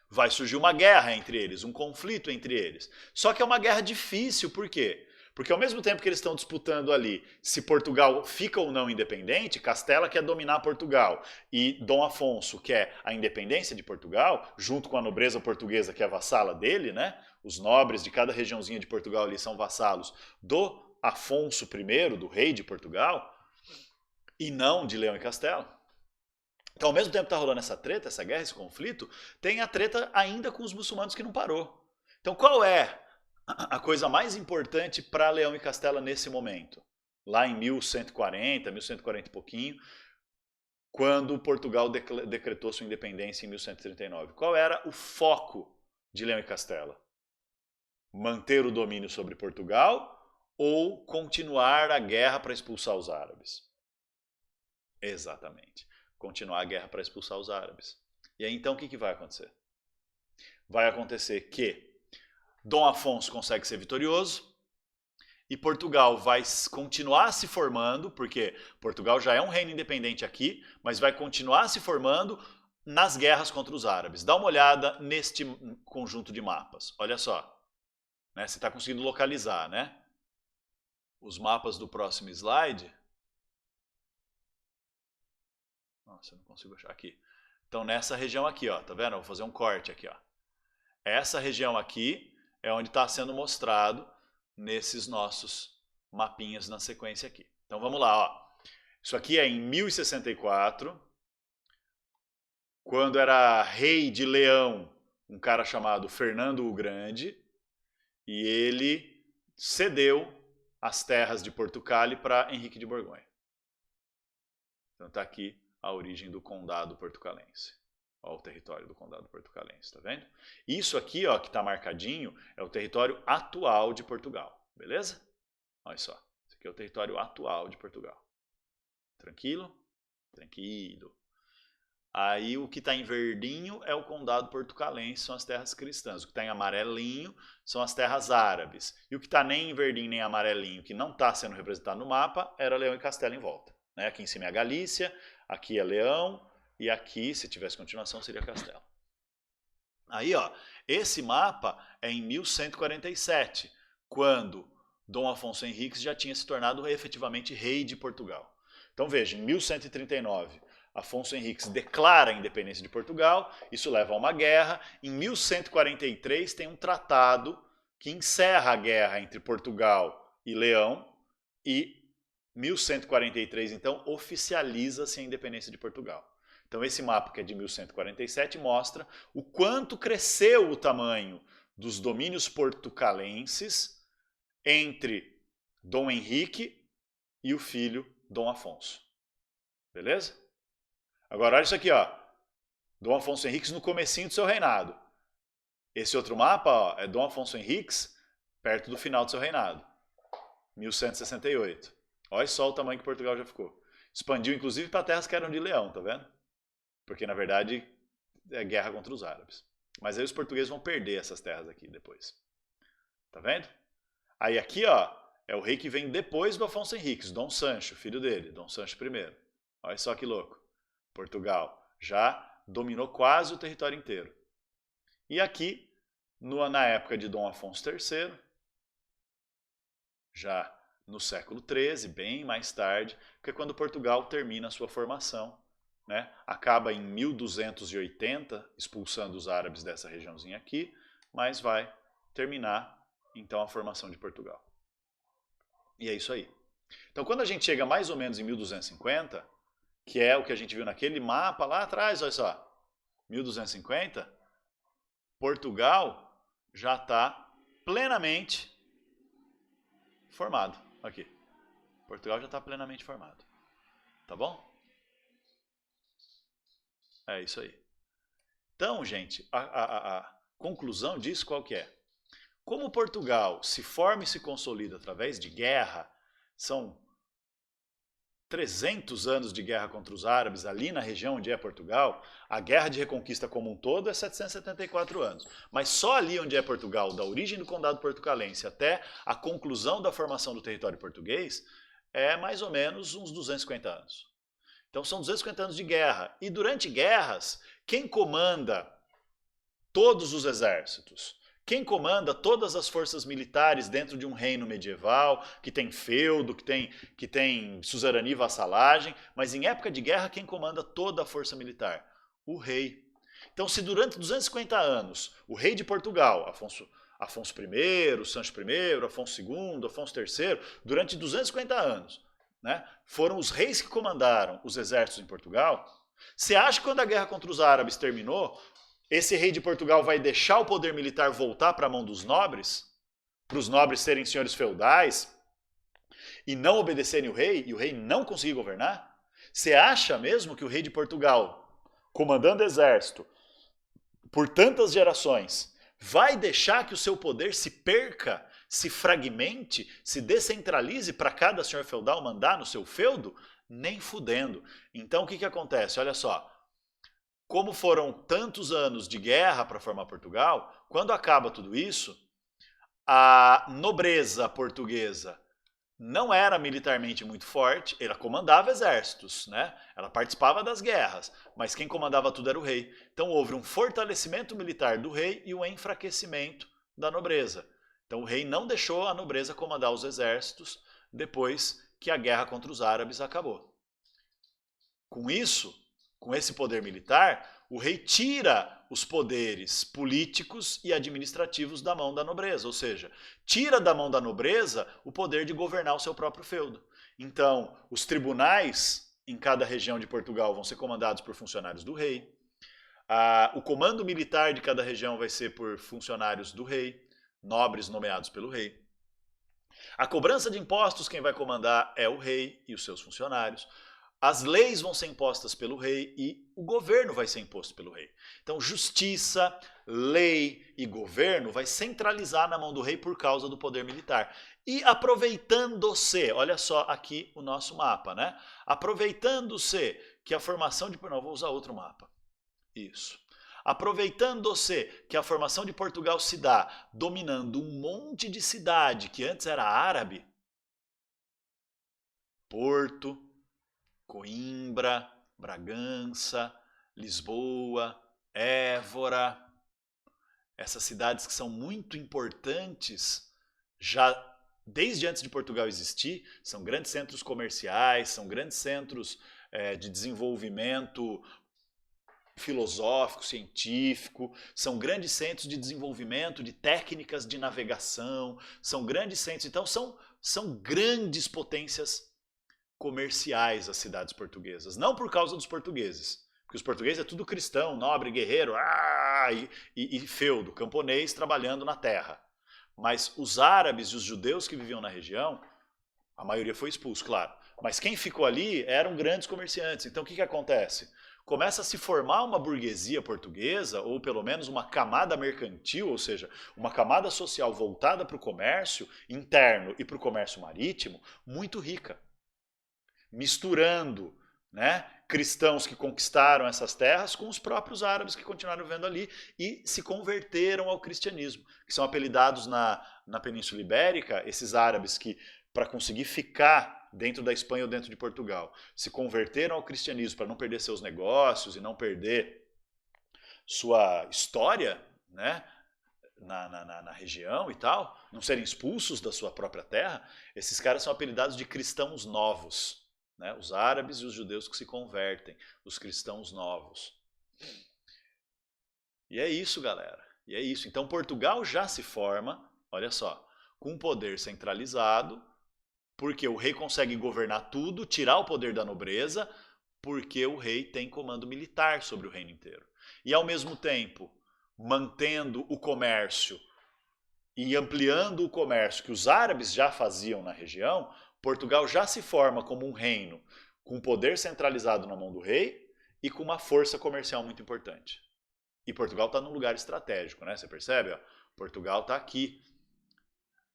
Vai surgir uma guerra entre eles, um conflito entre eles. Só que é uma guerra difícil, por quê? Porque ao mesmo tempo que eles estão disputando ali se Portugal fica ou não independente, Castela quer dominar Portugal e Dom Afonso quer a independência de Portugal, junto com a nobreza portuguesa que é vassala dele, né? Os nobres de cada regiãozinha de Portugal ali são vassalos do Afonso I, do rei de Portugal, e não de Leão e Castela. Então, ao mesmo tempo que está rolando essa treta, essa guerra, esse conflito, tem a treta ainda com os muçulmanos que não parou. Então, qual é a coisa mais importante para Leão e Castela nesse momento? Lá em 1140 e pouquinho, quando Portugal decretou sua independência em 1139. Qual era o foco de Leão e Castela? Manter o domínio sobre Portugal ou continuar a guerra para expulsar os árabes? Exatamente. Continuar a guerra para expulsar os árabes. E aí então o que vai acontecer? Vai acontecer que Dom Afonso consegue ser vitorioso e Portugal vai continuar se formando, porque Portugal já é um reino independente aqui, mas vai continuar se formando nas guerras contra os árabes. Dá uma olhada neste conjunto de mapas. Olha só. Né? Você está conseguindo localizar, né? Os mapas do próximo slide. Nossa, eu não consigo achar aqui. Então, nessa região aqui, ó, tá vendo? Eu vou fazer um corte aqui, ó. Essa região aqui é onde está sendo mostrado nesses nossos mapinhas na sequência aqui. Então, vamos lá, ó. Isso aqui é em 1064, quando era rei de Leão, um cara chamado Fernando o Grande, e ele cedeu as terras de Portugal para Henrique de Borgonha. Então, está aqui a origem do condado portucalense. Olha o território do condado portucalense, tá vendo? Isso aqui, ó, que está marcadinho, é o território atual de Portugal, beleza? Olha só, esse aqui é o território atual de Portugal. Tranquilo? Tranquilo. Aí o que está em verdinho é o condado portucalense, são as terras cristãs. O que está em amarelinho são as terras árabes. E o que está nem em verdinho nem amarelinho, que não está sendo representado no mapa, era Leão e Castela em volta. Né? Aqui em cima é a Galícia, aqui é Leão, e aqui, se tivesse continuação, seria Castela. Aí, ó, esse mapa é em 1147, quando Dom Afonso Henriques já tinha se tornado efetivamente rei de Portugal. Então veja, em 1139, Afonso Henriques declara a independência de Portugal, isso leva a uma guerra. Em 1143 tem um tratado que encerra a guerra entre Portugal e Leão, e 1143, então, oficializa-se a independência de Portugal. Então esse mapa, que é de 1147, mostra o quanto cresceu o tamanho dos domínios portucalenses entre Dom Henrique e o filho Dom Afonso. Beleza? Agora olha isso aqui, ó. Dom Afonso Henriques no comecinho do seu reinado. Esse outro mapa, ó, é Dom Afonso Henriques perto do final do seu reinado. 1168. Olha só o tamanho que Portugal já ficou. Expandiu inclusive para terras que eram de Leão, tá vendo? Porque na verdade é guerra contra os árabes. Mas aí os portugueses vão perder essas terras aqui depois. Tá vendo? Aí aqui, ó, é o rei que vem depois do Afonso Henriques, Dom Sancho, filho dele, Dom Sancho I. Olha só que louco. Portugal já dominou quase o território inteiro. E aqui, na época de Dom Afonso III, já no século XIII, bem mais tarde, que é quando Portugal termina a sua formação, né? Acaba em 1280, expulsando os árabes dessa regiãozinha aqui, mas vai terminar, então, a formação de Portugal. E é isso aí. Então, quando a gente chega mais ou menos em 1250, que é o que a gente viu naquele mapa lá atrás, olha só, 1250, Portugal já está plenamente formado. Aqui. Portugal já está plenamente formado. Tá bom? É isso aí. Então, gente, a conclusão disso qual que é? Como Portugal se forma e se consolida através de guerra, são 300 anos de guerra contra os árabes ali na região onde é Portugal. A guerra de reconquista como um todo é 774 anos. Mas só ali onde é Portugal, da origem do condado portucalense até a conclusão da formação do território português, é mais ou menos uns 250 anos. Então são 250 anos de guerra. E durante guerras, quem comanda todos os exércitos? Quem comanda todas as forças militares dentro de um reino medieval, que tem feudo, que tem suzerania e vassalagem, mas em época de guerra quem comanda toda a força militar? O rei. Então se durante 250 anos o rei de Portugal, Afonso I, Sancho I, Afonso II, Afonso III, durante 250 anos, né, foram os reis que comandaram os exércitos em Portugal, você acha que quando a guerra contra os árabes terminou, esse rei de Portugal vai deixar o poder militar voltar para a mão dos nobres? Para os nobres serem senhores feudais? E não obedecerem o rei? E o rei não conseguir governar? Você acha mesmo que o rei de Portugal, comandando exército por tantas gerações, vai deixar que o seu poder se perca, se fragmente, se descentralize para cada senhor feudal mandar no seu feudo? Nem fudendo. Então o que acontece? Olha só. Como foram tantos anos de guerra para formar Portugal, quando acaba tudo isso, a nobreza portuguesa não era militarmente muito forte, ela comandava exércitos, né? Ela participava das guerras, mas quem comandava tudo era o rei. Então houve um fortalecimento militar do rei e um enfraquecimento da nobreza. Então o rei não deixou a nobreza comandar os exércitos depois que a guerra contra os árabes acabou. Com isso, com esse poder militar, o rei tira os poderes políticos e administrativos da mão da nobreza, ou seja, tira da mão da nobreza o poder de governar o seu próprio feudo. Então, os tribunais em cada região de Portugal vão ser comandados por funcionários do rei, o comando militar de cada região vai ser por funcionários do rei, nobres nomeados pelo rei. A cobrança de impostos quem vai comandar é o rei e os seus funcionários. As leis vão ser impostas pelo rei e o governo vai ser imposto pelo rei. Então, justiça, lei e governo vai centralizar na mão do rei por causa do poder militar. E aproveitando-se, olha só aqui o nosso mapa, né? Aproveitando-se que a formação de... Não, vou usar outro mapa. Isso. Aproveitando-se que a formação de Portugal se dá dominando um monte de cidade que antes era árabe, Porto, Coimbra, Bragança, Lisboa, Évora, essas cidades que são muito importantes já desde antes de Portugal existir, são grandes centros comerciais, são grandes centros de desenvolvimento filosófico, científico, são grandes centros de desenvolvimento de técnicas de navegação, são grandes centros, então são grandes potências comerciais as cidades portuguesas, não por causa dos portugueses, porque os portugueses é tudo cristão, nobre, guerreiro, e feudo, camponês trabalhando na terra. Mas os árabes e os judeus que viviam na região, a maioria foi expulso, claro. Mas quem ficou ali eram grandes comerciantes. Então o que acontece? Começa a se formar uma burguesia portuguesa, ou pelo menos uma camada mercantil, ou seja, uma camada social voltada para o comércio interno e para o comércio marítimo, muito rica. Misturando, né, cristãos que conquistaram essas terras com os próprios árabes que continuaram vivendo ali e se converteram ao cristianismo, que são apelidados na Península Ibérica, esses árabes que, para conseguir ficar dentro da Espanha ou dentro de Portugal, se converteram ao cristianismo para não perder seus negócios e não perder sua história, né, na região e tal, não serem expulsos da sua própria terra, esses caras são apelidados de cristãos novos. Né? Os árabes e os judeus que se convertem, os cristãos novos. E é isso, galera. E é isso. Então Portugal já se forma, olha só, com um poder centralizado, porque o rei consegue governar tudo, tirar o poder da nobreza, porque o rei tem comando militar sobre o reino inteiro. E ao mesmo tempo, mantendo o comércio e ampliando o comércio que os árabes já faziam na região, Portugal já se forma como um reino com poder centralizado na mão do rei e com uma força comercial muito importante. E Portugal está num lugar estratégico, né? Você percebe? Ó? Portugal está aqui,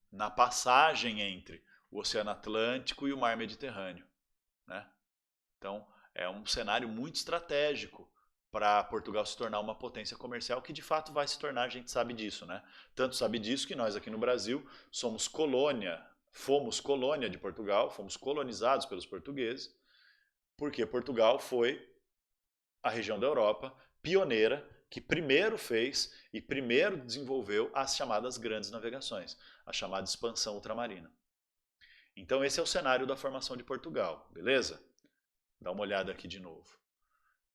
na passagem entre o Oceano Atlântico e o Mar Mediterrâneo. Né? Então, é um cenário muito estratégico para Portugal se tornar uma potência comercial, que de fato vai se tornar, a gente sabe disso. Né? Tanto sabe disso que nós aqui no Brasil somos colônia, fomos colônia de Portugal, fomos colonizados pelos portugueses, porque Portugal foi a região da Europa pioneira que primeiro fez e primeiro desenvolveu as chamadas grandes navegações, a chamada expansão ultramarina. Então esse é o cenário da formação de Portugal, beleza? Dá uma olhada aqui de novo.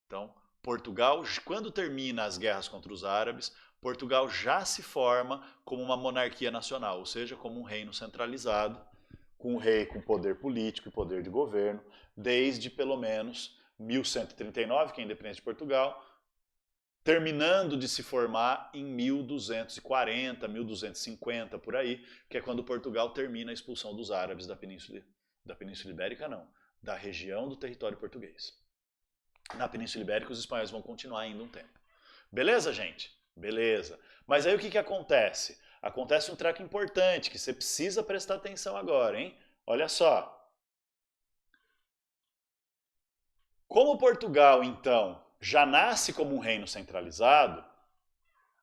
Então, Portugal, quando termina as guerras contra os árabes, Portugal já se forma como uma monarquia nacional, ou seja, como um reino centralizado, com um rei com poder político e poder de governo, desde pelo menos 1139, que é a independência de Portugal, terminando de se formar em 1240, 1250, por aí, que é quando Portugal termina a expulsão dos árabes da Península Ibérica, não, da região do território português. Na Península Ibérica os espanhóis vão continuar ainda um tempo. Beleza, gente? Beleza. Mas aí o que acontece? Acontece um treco importante que você precisa prestar atenção agora, hein? Olha só. Como Portugal, então, já nasce como um reino centralizado,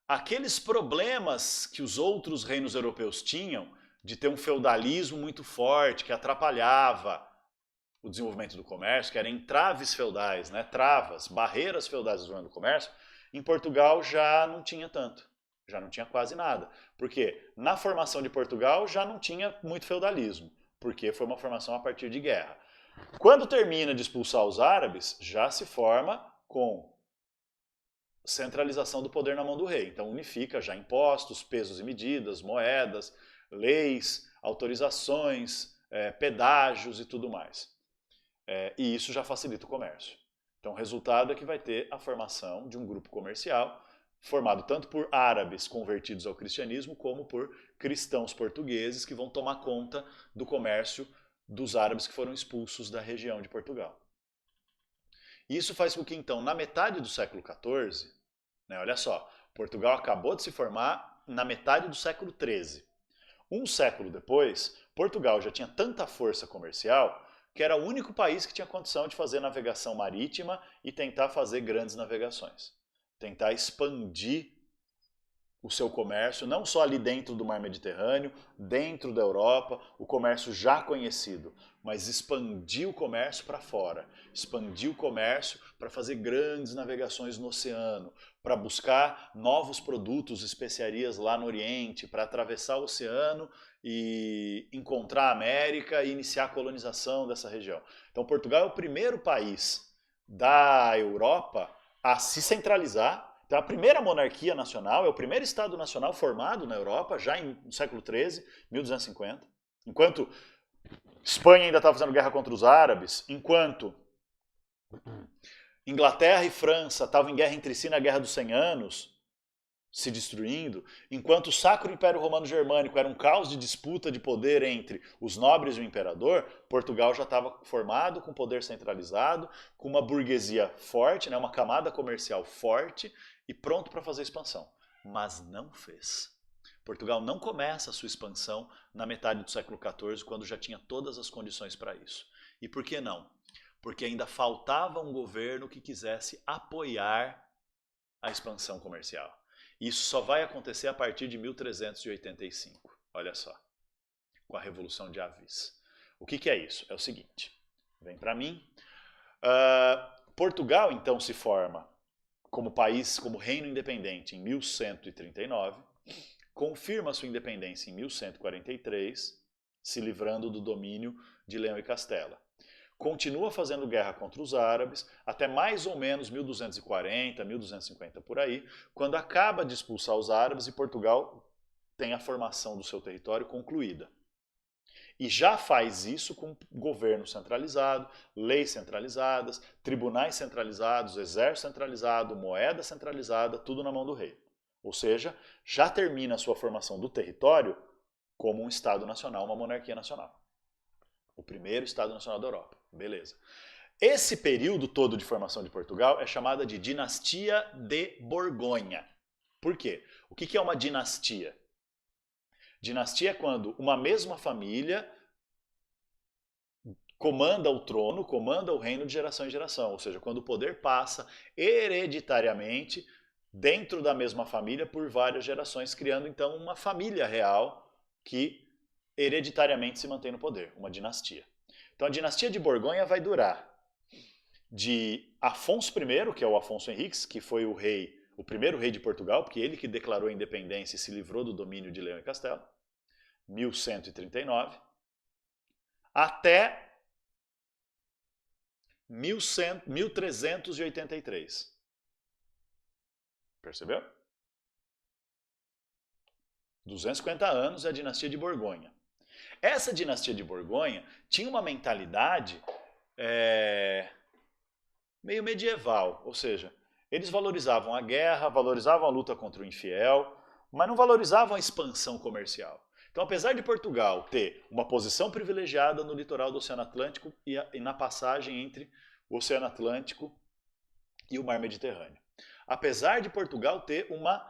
aqueles problemas que os outros reinos europeus tinham, de ter um feudalismo muito forte, que atrapalhava o desenvolvimento do comércio, que eram entraves feudais, né? Travas, barreiras feudais do desenvolvimento do comércio, em Portugal já não tinha tanto. Já não tinha quase nada. Porque na formação de Portugal já não tinha muito feudalismo, porque foi uma formação a partir de guerra. Quando termina de expulsar os árabes, já se forma com centralização do poder na mão do rei. Então unifica já impostos, pesos e medidas, moedas, leis, autorizações, pedágios e tudo mais. E isso já facilita o comércio. Então o resultado é que vai ter a formação de um grupo comercial formado tanto por árabes convertidos ao cristianismo como por cristãos portugueses que vão tomar conta do comércio dos árabes que foram expulsos da região de Portugal. Isso faz com que, então, na metade do século XIV, né, olha só, Portugal acabou de se formar na metade do século XIII. Um século depois, Portugal já tinha tanta força comercial que era o único país que tinha condição de fazer navegação marítima e tentar fazer grandes navegações. Tentar expandir o seu comércio, não só ali dentro do Mar Mediterrâneo, dentro da Europa, o comércio já conhecido, mas expandir o comércio para fora, expandir o comércio para fazer grandes navegações no oceano, para buscar novos produtos, especiarias lá no Oriente, para atravessar o oceano e encontrar a América e iniciar a colonização dessa região. Então Portugal é o primeiro país da Europa a se centralizar. Então, a primeira monarquia nacional é o primeiro Estado nacional formado na Europa, já no século XIII, 1250. Enquanto Espanha ainda estava fazendo guerra contra os árabes, enquanto Inglaterra e França estavam em guerra entre si na Guerra dos 100 Anos, se destruindo, enquanto o Sacro Império Romano Germânico era um caos de disputa de poder entre os nobres e o imperador, Portugal já estava formado, com poder centralizado, com uma burguesia forte, né, uma camada comercial forte e pronto para fazer expansão. Mas não fez. Portugal não começa a sua expansão na metade do século XIV, quando já tinha todas as condições para isso. E por que não? Porque ainda faltava um governo que quisesse apoiar a expansão comercial. Isso só vai acontecer a partir de 1385, olha só, com a Revolução de Avis. O que é isso? É o seguinte, vem para mim. Portugal, então, se forma como país, como reino independente em 1139, confirma sua independência em 1143, se livrando do domínio de Leão e Castela. Continua fazendo guerra contra os árabes até mais ou menos 1240, 1250 por aí, quando acaba de expulsar os árabes e Portugal tem a formação do seu território concluída. E já faz isso com governo centralizado, leis centralizadas, tribunais centralizados, exército centralizado, moeda centralizada, tudo na mão do rei. Ou seja, já termina a sua formação do território como um Estado nacional, uma monarquia nacional. O primeiro Estado nacional da Europa. Beleza. Esse período todo de formação de Portugal é chamada de Dinastia de Borgonha. Por quê? O que é uma dinastia? Dinastia é quando uma mesma família comanda o trono, comanda o reino de geração em geração. Ou seja, quando o poder passa hereditariamente dentro da mesma família por várias gerações, criando então uma família real que hereditariamente se mantém no poder, uma dinastia. Então a dinastia de Borgonha vai durar de Afonso I, que é o Afonso Henriques, que foi o primeiro rei de Portugal, porque ele que declarou a independência e se livrou do domínio de Leão e Castela, 1139, até 1383. Percebeu? 250 anos é a dinastia de Borgonha. Essa dinastia de Borgonha tinha uma mentalidade meio medieval, ou seja, eles valorizavam a guerra, valorizavam a luta contra o infiel, mas não valorizavam a expansão comercial. Então, apesar de Portugal ter uma posição privilegiada no litoral do Oceano Atlântico e na passagem entre o Oceano Atlântico e o Mar Mediterrâneo, apesar de Portugal ter uma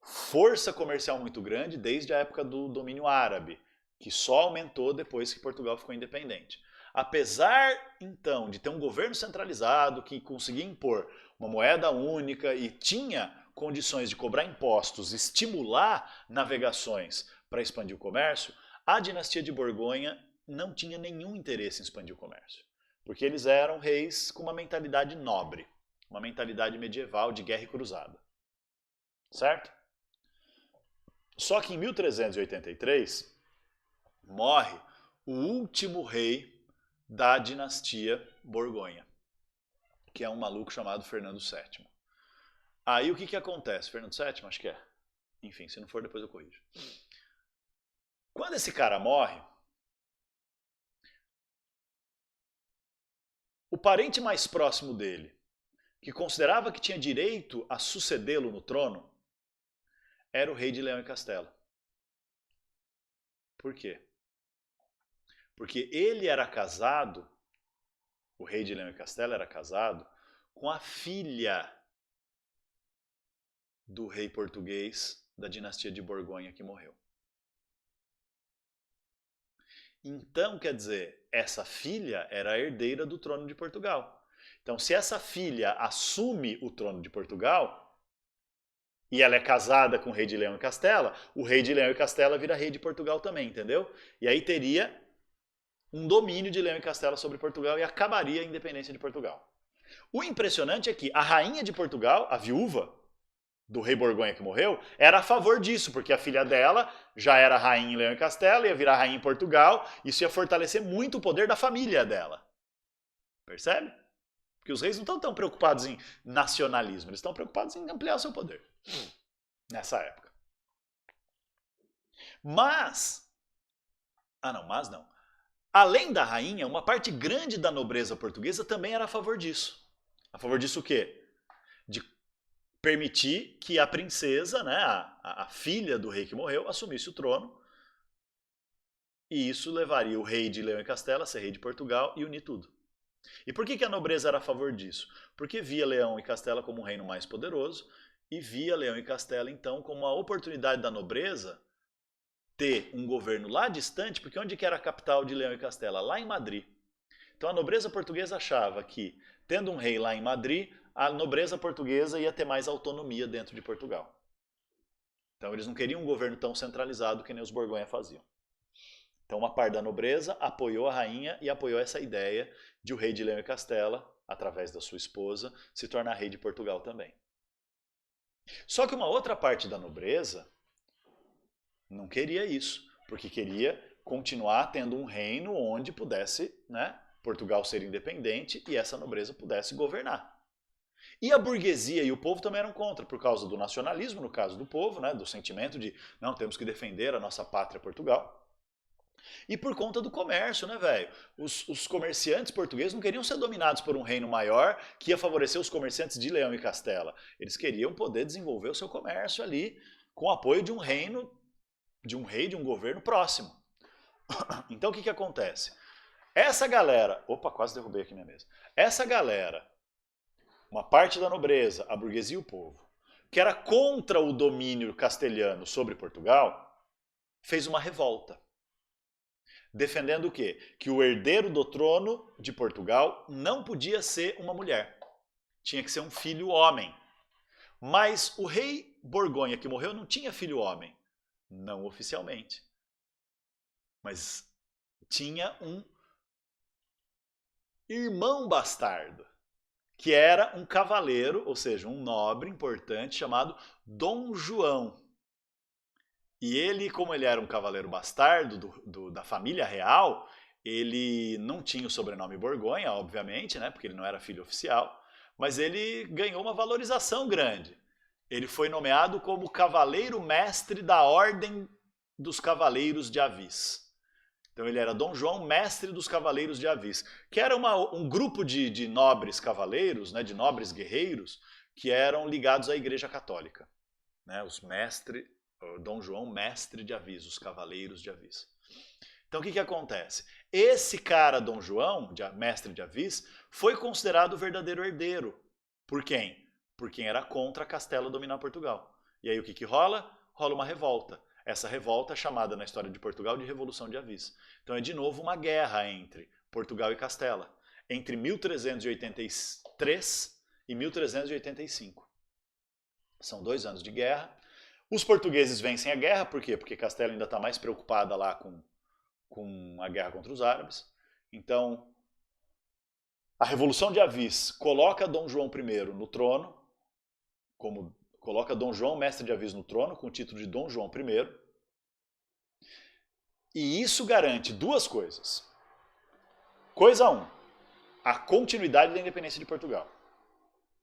força comercial muito grande desde a época do domínio árabe, que só aumentou depois que Portugal ficou independente. Apesar, então, de ter um governo centralizado que conseguia impor uma moeda única e tinha condições de cobrar impostos, estimular navegações para expandir o comércio, a dinastia de Borgonha não tinha nenhum interesse em expandir o comércio. Porque eles eram reis com uma mentalidade nobre, uma mentalidade medieval de guerra e cruzada. Certo? Só que em 1383 morre o último rei da dinastia Borgonha, que é um maluco chamado Fernando VII. Aí o que acontece? Fernando VII, acho que é. Enfim, se não for, depois eu corrijo. Quando esse cara morre, o parente mais próximo dele, que considerava que tinha direito a sucedê-lo no trono, era o rei de Leão e Castela. Por quê? Porque ele era casado, o rei de Leão e Castela era casado, com a filha do rei português da dinastia de Borgonha que morreu. Então, quer dizer, essa filha era a herdeira do trono de Portugal. Então, se essa filha assume o trono de Portugal, e ela é casada com o rei de Leão e Castela, o rei de Leão e Castela vira rei de Portugal também, entendeu? E aí teria um domínio de Leão e Castela sobre Portugal e acabaria a independência de Portugal. O impressionante é que a rainha de Portugal, a viúva do rei Borgonha que morreu, era a favor disso, porque a filha dela já era rainha em Leão e Castela, ia virar rainha em Portugal, isso ia fortalecer muito o poder da família dela. Percebe? Porque os reis não estão tão preocupados em nacionalismo, eles estão preocupados em ampliar o seu poder. Nessa época. Mas não. Além da rainha, uma parte grande da nobreza portuguesa também era a favor disso. A favor disso o quê? De permitir que a princesa, né, a filha do rei que morreu, assumisse o trono. E isso levaria o rei de Leão e Castela a ser rei de Portugal e unir tudo. E por que a nobreza era a favor disso? Porque via Leão e Castela como um reino mais poderoso e via Leão e Castela, então, como uma oportunidade da nobreza ter um governo lá distante, porque onde que era a capital de Leão e Castela? Lá em Madrid. Então a nobreza portuguesa achava que, tendo um rei lá em Madrid, a nobreza portuguesa ia ter mais autonomia dentro de Portugal. Então eles não queriam um governo tão centralizado que nem os Borgonha faziam. Então uma parte da nobreza apoiou a rainha e apoiou essa ideia de o rei de Leão e Castela, através da sua esposa, se tornar rei de Portugal também. Só que uma outra parte da nobreza não queria isso, porque queria continuar tendo um reino onde pudesse, né, Portugal ser independente e essa nobreza pudesse governar. E a burguesia e o povo também eram contra, por causa do nacionalismo, no caso do povo, né, do sentimento de não, temos que defender a nossa pátria Portugal. E por conta do comércio, né, velho? Os comerciantes portugueses não queriam ser dominados por um reino maior que ia favorecer os comerciantes de Leão e Castela. Eles queriam poder desenvolver o seu comércio ali com o apoio de um reino, de um rei, de um governo próximo. Então o que acontece? Essa galera... Opa, quase derrubei aqui minha mesa. Essa galera, uma parte da nobreza, a burguesia e o povo, que era contra o domínio castelhano sobre Portugal, fez uma revolta. Defendendo o quê? Que o herdeiro do trono de Portugal não podia ser uma mulher. Tinha que ser um filho homem. Mas o rei Borgonha que morreu não tinha filho homem. Não oficialmente. Mas tinha um irmão bastardo, que era um cavaleiro, ou seja, um nobre importante chamado Dom João. E ele, como ele era um cavaleiro bastardo da família real, ele não tinha o sobrenome Borgonha, obviamente, né, porque ele não era filho oficial, mas ele ganhou uma valorização grande. Ele foi nomeado como cavaleiro mestre da Ordem dos Cavaleiros de Avis. Então ele era Dom João, mestre dos Cavaleiros de Avis, que era um grupo de nobres cavaleiros, né, de nobres guerreiros, que eram ligados à Igreja Católica. Né, os mestres... Dom João, mestre de Avis, os Cavaleiros de Avis. Então o que acontece? Esse cara, Dom João, mestre de Avis, foi considerado o verdadeiro herdeiro. Por quem? Por quem era contra Castela dominar Portugal. E aí o que rola? Rola uma revolta. Essa revolta é chamada na história de Portugal de Revolução de Avis. Então é de novo uma guerra entre Portugal e Castela, entre 1383 e 1385. São 2 anos de guerra. Os portugueses vencem a guerra, por quê? Porque Castela ainda está mais preocupada lá com a guerra contra os árabes. Então, a Revolução de Avis coloca Dom João I no trono, coloca Dom João, mestre de Avis, no trono, com o título de Dom João I. E isso garante 2 coisas. Coisa 1, a continuidade da independência de Portugal.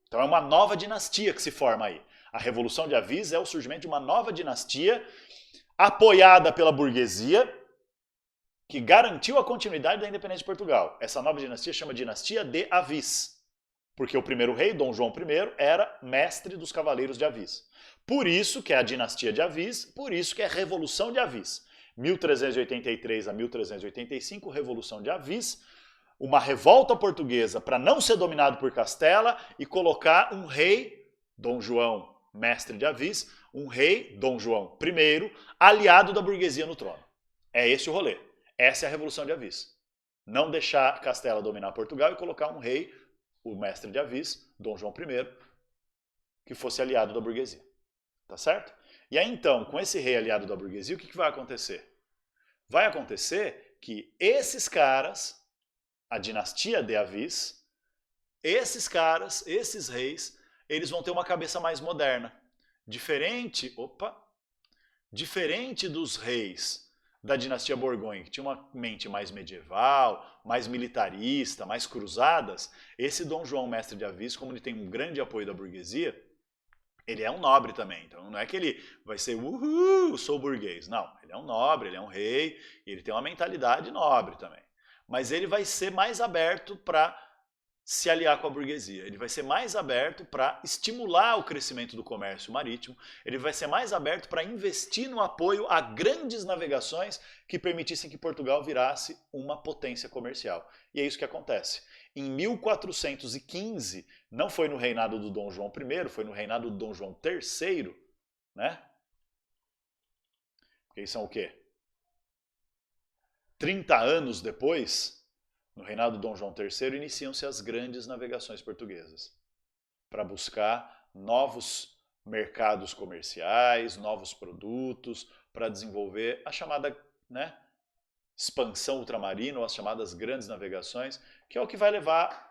Então é uma nova dinastia que se forma aí. A Revolução de Avis é o surgimento de uma nova dinastia apoiada pela burguesia que garantiu a continuidade da independência de Portugal. Essa nova dinastia chama Dinastia de Avis, porque o primeiro rei, Dom João I, era mestre dos Cavaleiros de Avis. Por isso que é a Dinastia de Avis, por isso que é a Revolução de Avis. 1383 a 1385, Revolução de Avis, uma revolta portuguesa para não ser dominado por Castela e colocar um rei, Dom João, mestre de Avis, um rei, Dom João I, aliado da burguesia no trono. É esse o rolê. Essa é a Revolução de Avis. Não deixar Castela dominar Portugal e colocar um rei, o mestre de Avis, Dom João I, que fosse aliado da burguesia. Tá certo? E aí então, com esse rei aliado da burguesia, o que vai acontecer? Vai acontecer que esses caras, a dinastia de Avis, esses caras, esses reis, eles vão ter uma cabeça mais moderna. Diferente dos reis da dinastia Borgonha, que tinha uma mente mais medieval, mais militarista, mais cruzadas, esse Dom João Mestre de Aviso, como ele tem um grande apoio da burguesia, ele é um nobre também. Então não é que ele vai ser, uhul, sou burguês. Não, ele é um nobre, ele é um rei, e ele tem uma mentalidade nobre também. Mas ele vai ser mais aberto para se aliar com a burguesia. Ele vai ser mais aberto para estimular o crescimento do comércio marítimo. Ele vai ser mais aberto para investir no apoio a grandes navegações que permitissem que Portugal virasse uma potência comercial. E é isso que acontece. Em 1415, não foi no reinado do Dom João I, foi no reinado do Dom João III, né? Porque eles são o quê? 30 anos depois, no reinado do Dom João III, iniciam-se as grandes navegações portuguesas para buscar novos mercados comerciais, novos produtos, para desenvolver a chamada, né, expansão ultramarina, ou as chamadas grandes navegações, que é o que vai levar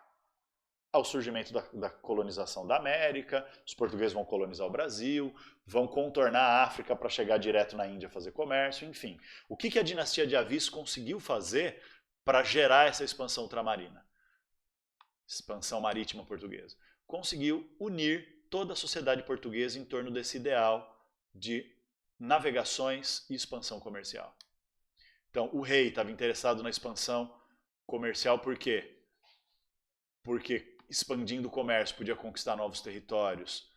ao surgimento da colonização da América. Os portugueses vão colonizar o Brasil, vão contornar a África para chegar direto na Índia fazer comércio, enfim. O que a dinastia de Avis conseguiu fazer para gerar essa expansão ultramarina, expansão marítima portuguesa? Conseguiu unir toda a sociedade portuguesa em torno desse ideal de navegações e expansão comercial. Então, o rei estava interessado na expansão comercial por quê? Porque expandindo o comércio podia conquistar novos territórios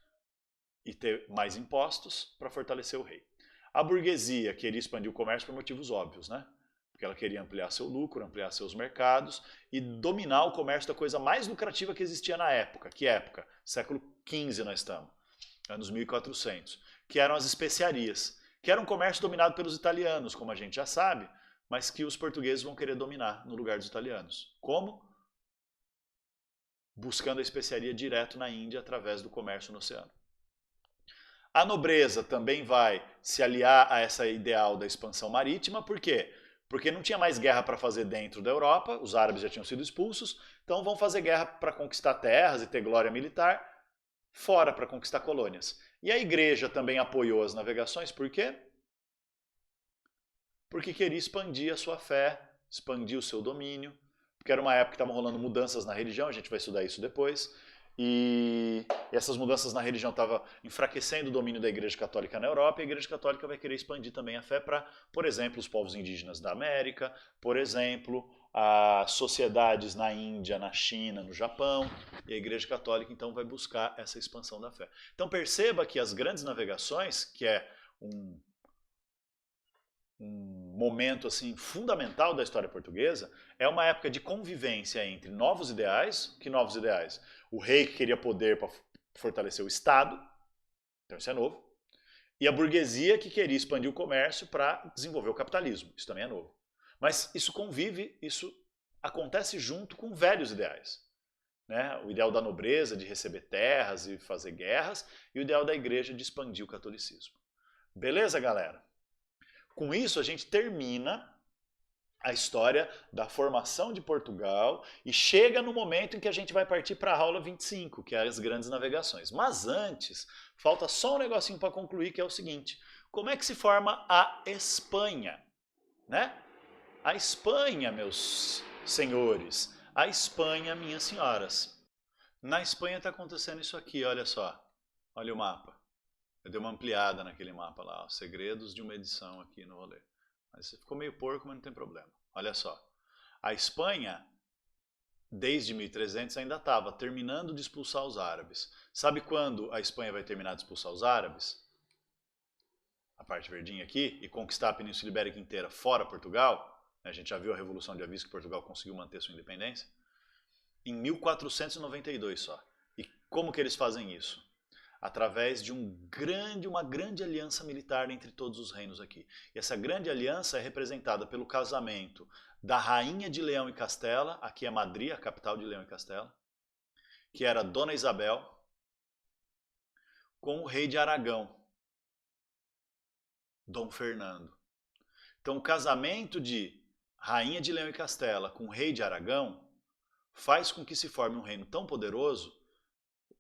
e ter mais impostos para fortalecer o rei. A burguesia queria expandir o comércio por motivos óbvios, né? Porque ela queria ampliar seu lucro, ampliar seus mercados e dominar o comércio da coisa mais lucrativa que existia na época. Que época? Século XV nós estamos, anos 1400, que eram as especiarias, que era um comércio dominado pelos italianos, como a gente já sabe, mas que os portugueses vão querer dominar no lugar dos italianos. Como? Buscando a especiaria direto na Índia através do comércio no oceano. A nobreza também vai se aliar a essa ideal da expansão marítima, por quê? Porque não tinha mais guerra para fazer dentro da Europa, os árabes já tinham sido expulsos, então vão fazer guerra para conquistar terras e ter glória militar, fora para conquistar colônias. E a igreja também apoiou as navegações, por quê? Porque queria expandir a sua fé, expandir o seu domínio, porque era uma época que estavam rolando mudanças na religião, a gente vai estudar isso depois, e essas mudanças na religião estavam enfraquecendo o domínio da Igreja Católica na Europa, e a Igreja Católica vai querer expandir também a fé para, por exemplo, os povos indígenas da América, por exemplo, as sociedades na Índia, na China, no Japão, e a Igreja Católica então vai buscar essa expansão da fé. Então perceba que as grandes navegações, que é um momento assim fundamental da história portuguesa, é uma época de convivência entre novos ideais. Que novos ideais? O rei que queria poder para fortalecer o Estado, então isso é novo, e a burguesia que queria expandir o comércio para desenvolver o capitalismo, isso também é novo. Mas isso convive, isso acontece junto com velhos ideais, né? O ideal da nobreza de receber terras e fazer guerras, e o ideal da igreja de expandir o catolicismo. Beleza, galera? Com isso, a gente termina a história da formação de Portugal e chega no momento em que a gente vai partir para a aula 25, que é as grandes navegações. Mas antes, falta só um negocinho para concluir, que é o seguinte: como é que se forma a Espanha? Né? A Espanha, meus senhores, a Espanha, minhas senhoras. Na Espanha está acontecendo isso aqui, olha só. Olha o mapa. Eu dei uma ampliada naquele mapa lá, os segredos de uma edição aqui no rolê. Mas ficou meio porco, mas não tem problema. Olha só. A Espanha, desde 1300, ainda estava terminando de expulsar os árabes. Sabe quando a Espanha vai terminar de expulsar os árabes? A parte verdinha aqui, e conquistar a Península Ibérica inteira fora Portugal. A gente já viu a Revolução de Aviso que Portugal conseguiu manter sua independência. Em 1492 só. E como que eles fazem isso? Através de uma grande aliança militar entre todos os reinos aqui. E essa grande aliança é representada pelo casamento da rainha de Leão e Castela, aqui é Madrid, a capital de Leão e Castela, que era Dona Isabel, com o rei de Aragão, Dom Fernando. Então o casamento de rainha de Leão e Castela com o rei de Aragão faz com que se forme um reino tão poderoso,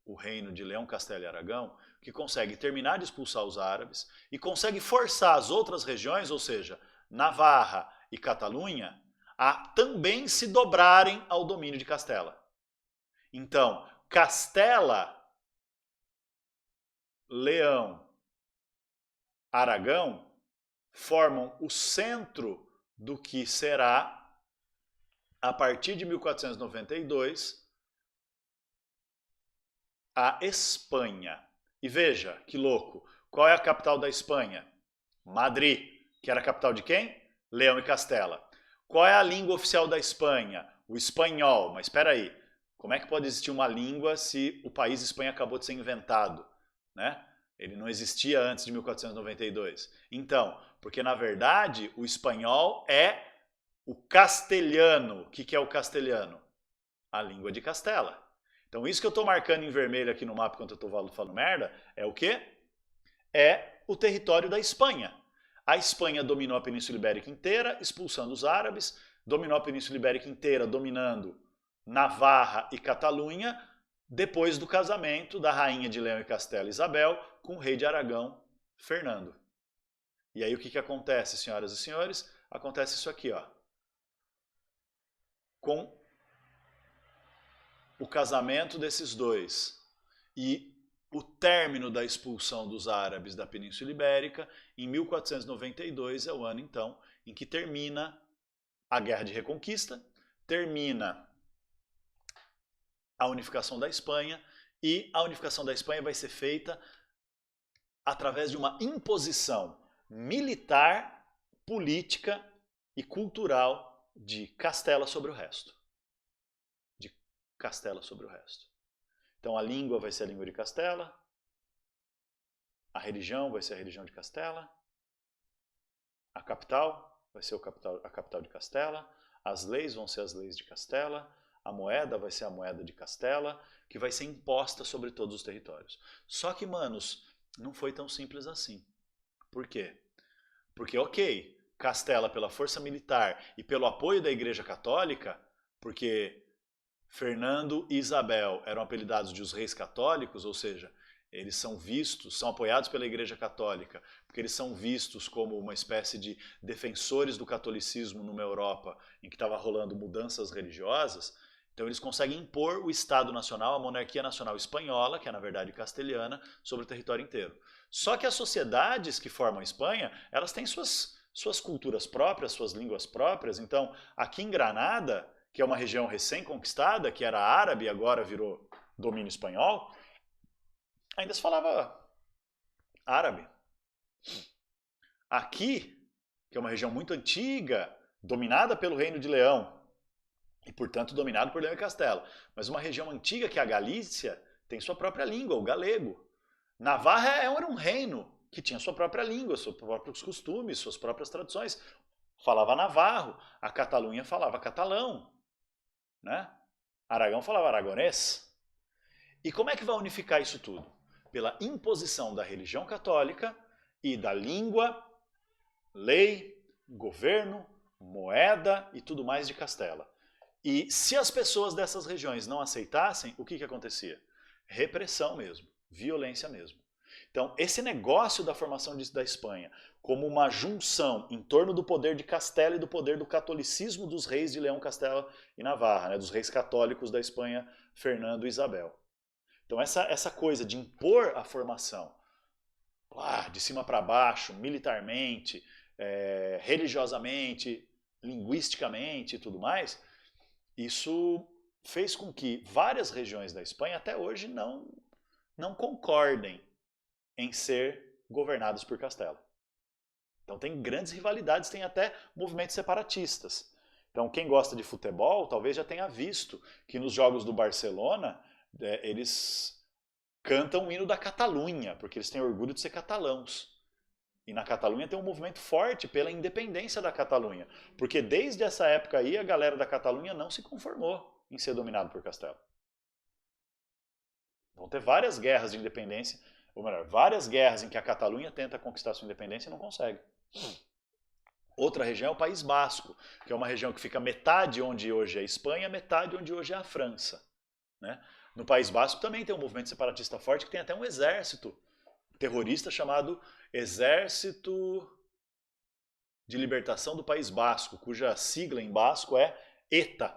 o reino de Leão, Castela e Aragão, que consegue terminar de expulsar os árabes e consegue forçar as outras regiões, ou seja, Navarra e Catalunha a também se dobrarem ao domínio de Castela. Então, Castela, Leão, Aragão formam o centro do que será, a partir de 1492, a Espanha. E veja, que louco, qual é a capital da Espanha? Madrid, que era a capital de quem? Leão e Castela. Qual é a língua oficial da Espanha? O espanhol. Mas espera aí, como é que pode existir uma língua se o país Espanha acabou de ser inventado, né? Ele não existia antes de 1492. Então, porque na verdade o espanhol é o castelhano. O que é o castelhano? A língua de Castela. Então isso que eu estou marcando em vermelho aqui no mapa enquanto eu estou falando merda, é o quê? É o território da Espanha. A Espanha dominou a Península Ibérica inteira, expulsando os árabes, dominou a Península Ibérica inteira, dominando Navarra e Catalunha, depois do casamento da rainha de Leão e Castela, Isabel, com o rei de Aragão, Fernando. E aí o que acontece, senhoras e senhores? Acontece isso aqui, ó. Com o casamento desses dois e o término da expulsão dos árabes da Península Ibérica, em 1492 é o ano, então, em que termina a Guerra de Reconquista, termina a unificação da Espanha, e a unificação da Espanha vai ser feita através de uma imposição militar, política e cultural de Castela sobre o resto. De Castela sobre o resto. Então a língua vai ser a língua de Castela, a religião vai ser a religião de Castela, a capital vai ser a capital de Castela, as leis vão ser as leis de Castela, a moeda vai ser a moeda de Castela, que vai ser imposta sobre todos os territórios. Só que, manos, não foi tão simples assim. Por quê? Porque, ok, Castela, pela força militar e pelo apoio da Igreja Católica, porque Fernando e Isabel eram apelidados de os reis católicos, ou seja, eles são vistos, são apoiados pela Igreja Católica, porque eles são vistos como uma espécie de defensores do catolicismo numa Europa em que estava rolando mudanças religiosas. Então eles conseguem impor o Estado Nacional, a monarquia nacional espanhola, que é na verdade castelhana, sobre o território inteiro. Só que as sociedades que formam a Espanha, elas têm suas culturas próprias, suas línguas próprias. Então, aqui em Granada, que é uma região recém-conquistada, que era árabe e agora virou domínio espanhol, ainda se falava árabe. Aqui, que é uma região muito antiga, dominada pelo Reino de Leão, e portanto dominado por Leão e Castela, mas uma região antiga que é a Galícia, tem sua própria língua, o galego. Navarra era um reino que tinha sua própria língua, seus próprios costumes, suas próprias tradições. Falava navarro, a Catalunha falava catalão, né? Aragão falava aragonês. E como é que vai unificar isso tudo? Pela imposição da religião católica e da língua, lei, governo, moeda e tudo mais de Castela. E se as pessoas dessas regiões não aceitassem, o que acontecia? Repressão mesmo, violência mesmo. Então, esse negócio da formação da Espanha como uma junção em torno do poder de Castela e do poder do catolicismo dos reis de Leão, Castela e Navarra, né, dos reis católicos da Espanha, Fernando e Isabel. Então essa coisa de impor a formação de cima para baixo, militarmente, religiosamente, linguisticamente e tudo mais, isso fez com que várias regiões da Espanha até hoje não concordem em ser governadas por Castela. Então tem grandes rivalidades, tem até movimentos separatistas. Então quem gosta de futebol talvez já tenha visto que nos jogos do Barcelona eles cantam o hino da Catalunha, porque eles têm orgulho de ser catalãos. E na Catalunha tem um movimento forte pela independência da Catalunha, porque desde essa época aí a galera da Catalunha não se conformou em ser dominado por Castela. Vão ter várias guerras de independência, ou melhor, várias guerras em que a Catalunha tenta conquistar sua independência e não consegue. Outra região é o País Basco, que é uma região que fica metade onde hoje é a Espanha, metade onde hoje é a França, né? No País Basco também tem um movimento separatista forte que tem até um exército terrorista chamado Exército de Libertação do País Basco, cuja sigla em basco é ETA.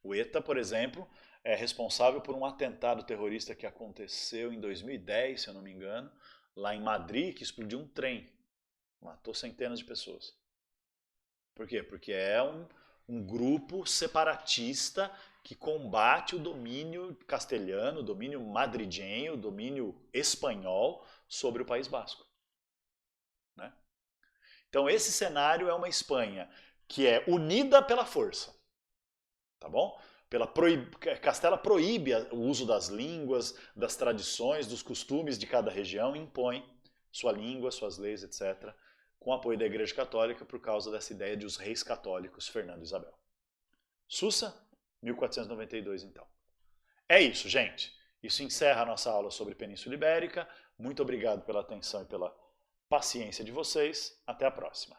O ETA, por exemplo, é responsável por um atentado terrorista que aconteceu em 2010, se eu não me engano, lá em Madrid, que explodiu um trem. Matou centenas de pessoas. Por quê? Porque é um grupo separatista que combate o domínio castelhano, o domínio madrigenho, o domínio espanhol sobre o País Basco. Né? Então esse cenário é uma Espanha que é unida pela força. Tá bom? Castela proíbe o uso das línguas, das tradições, dos costumes de cada região, impõe sua língua, suas leis, etc., com apoio da Igreja Católica por causa dessa ideia de os reis católicos Fernando e Isabel. Susa, 1492, então. É isso, gente. Isso encerra a nossa aula sobre Península Ibérica. Muito obrigado pela atenção e pela paciência de vocês. Até a próxima.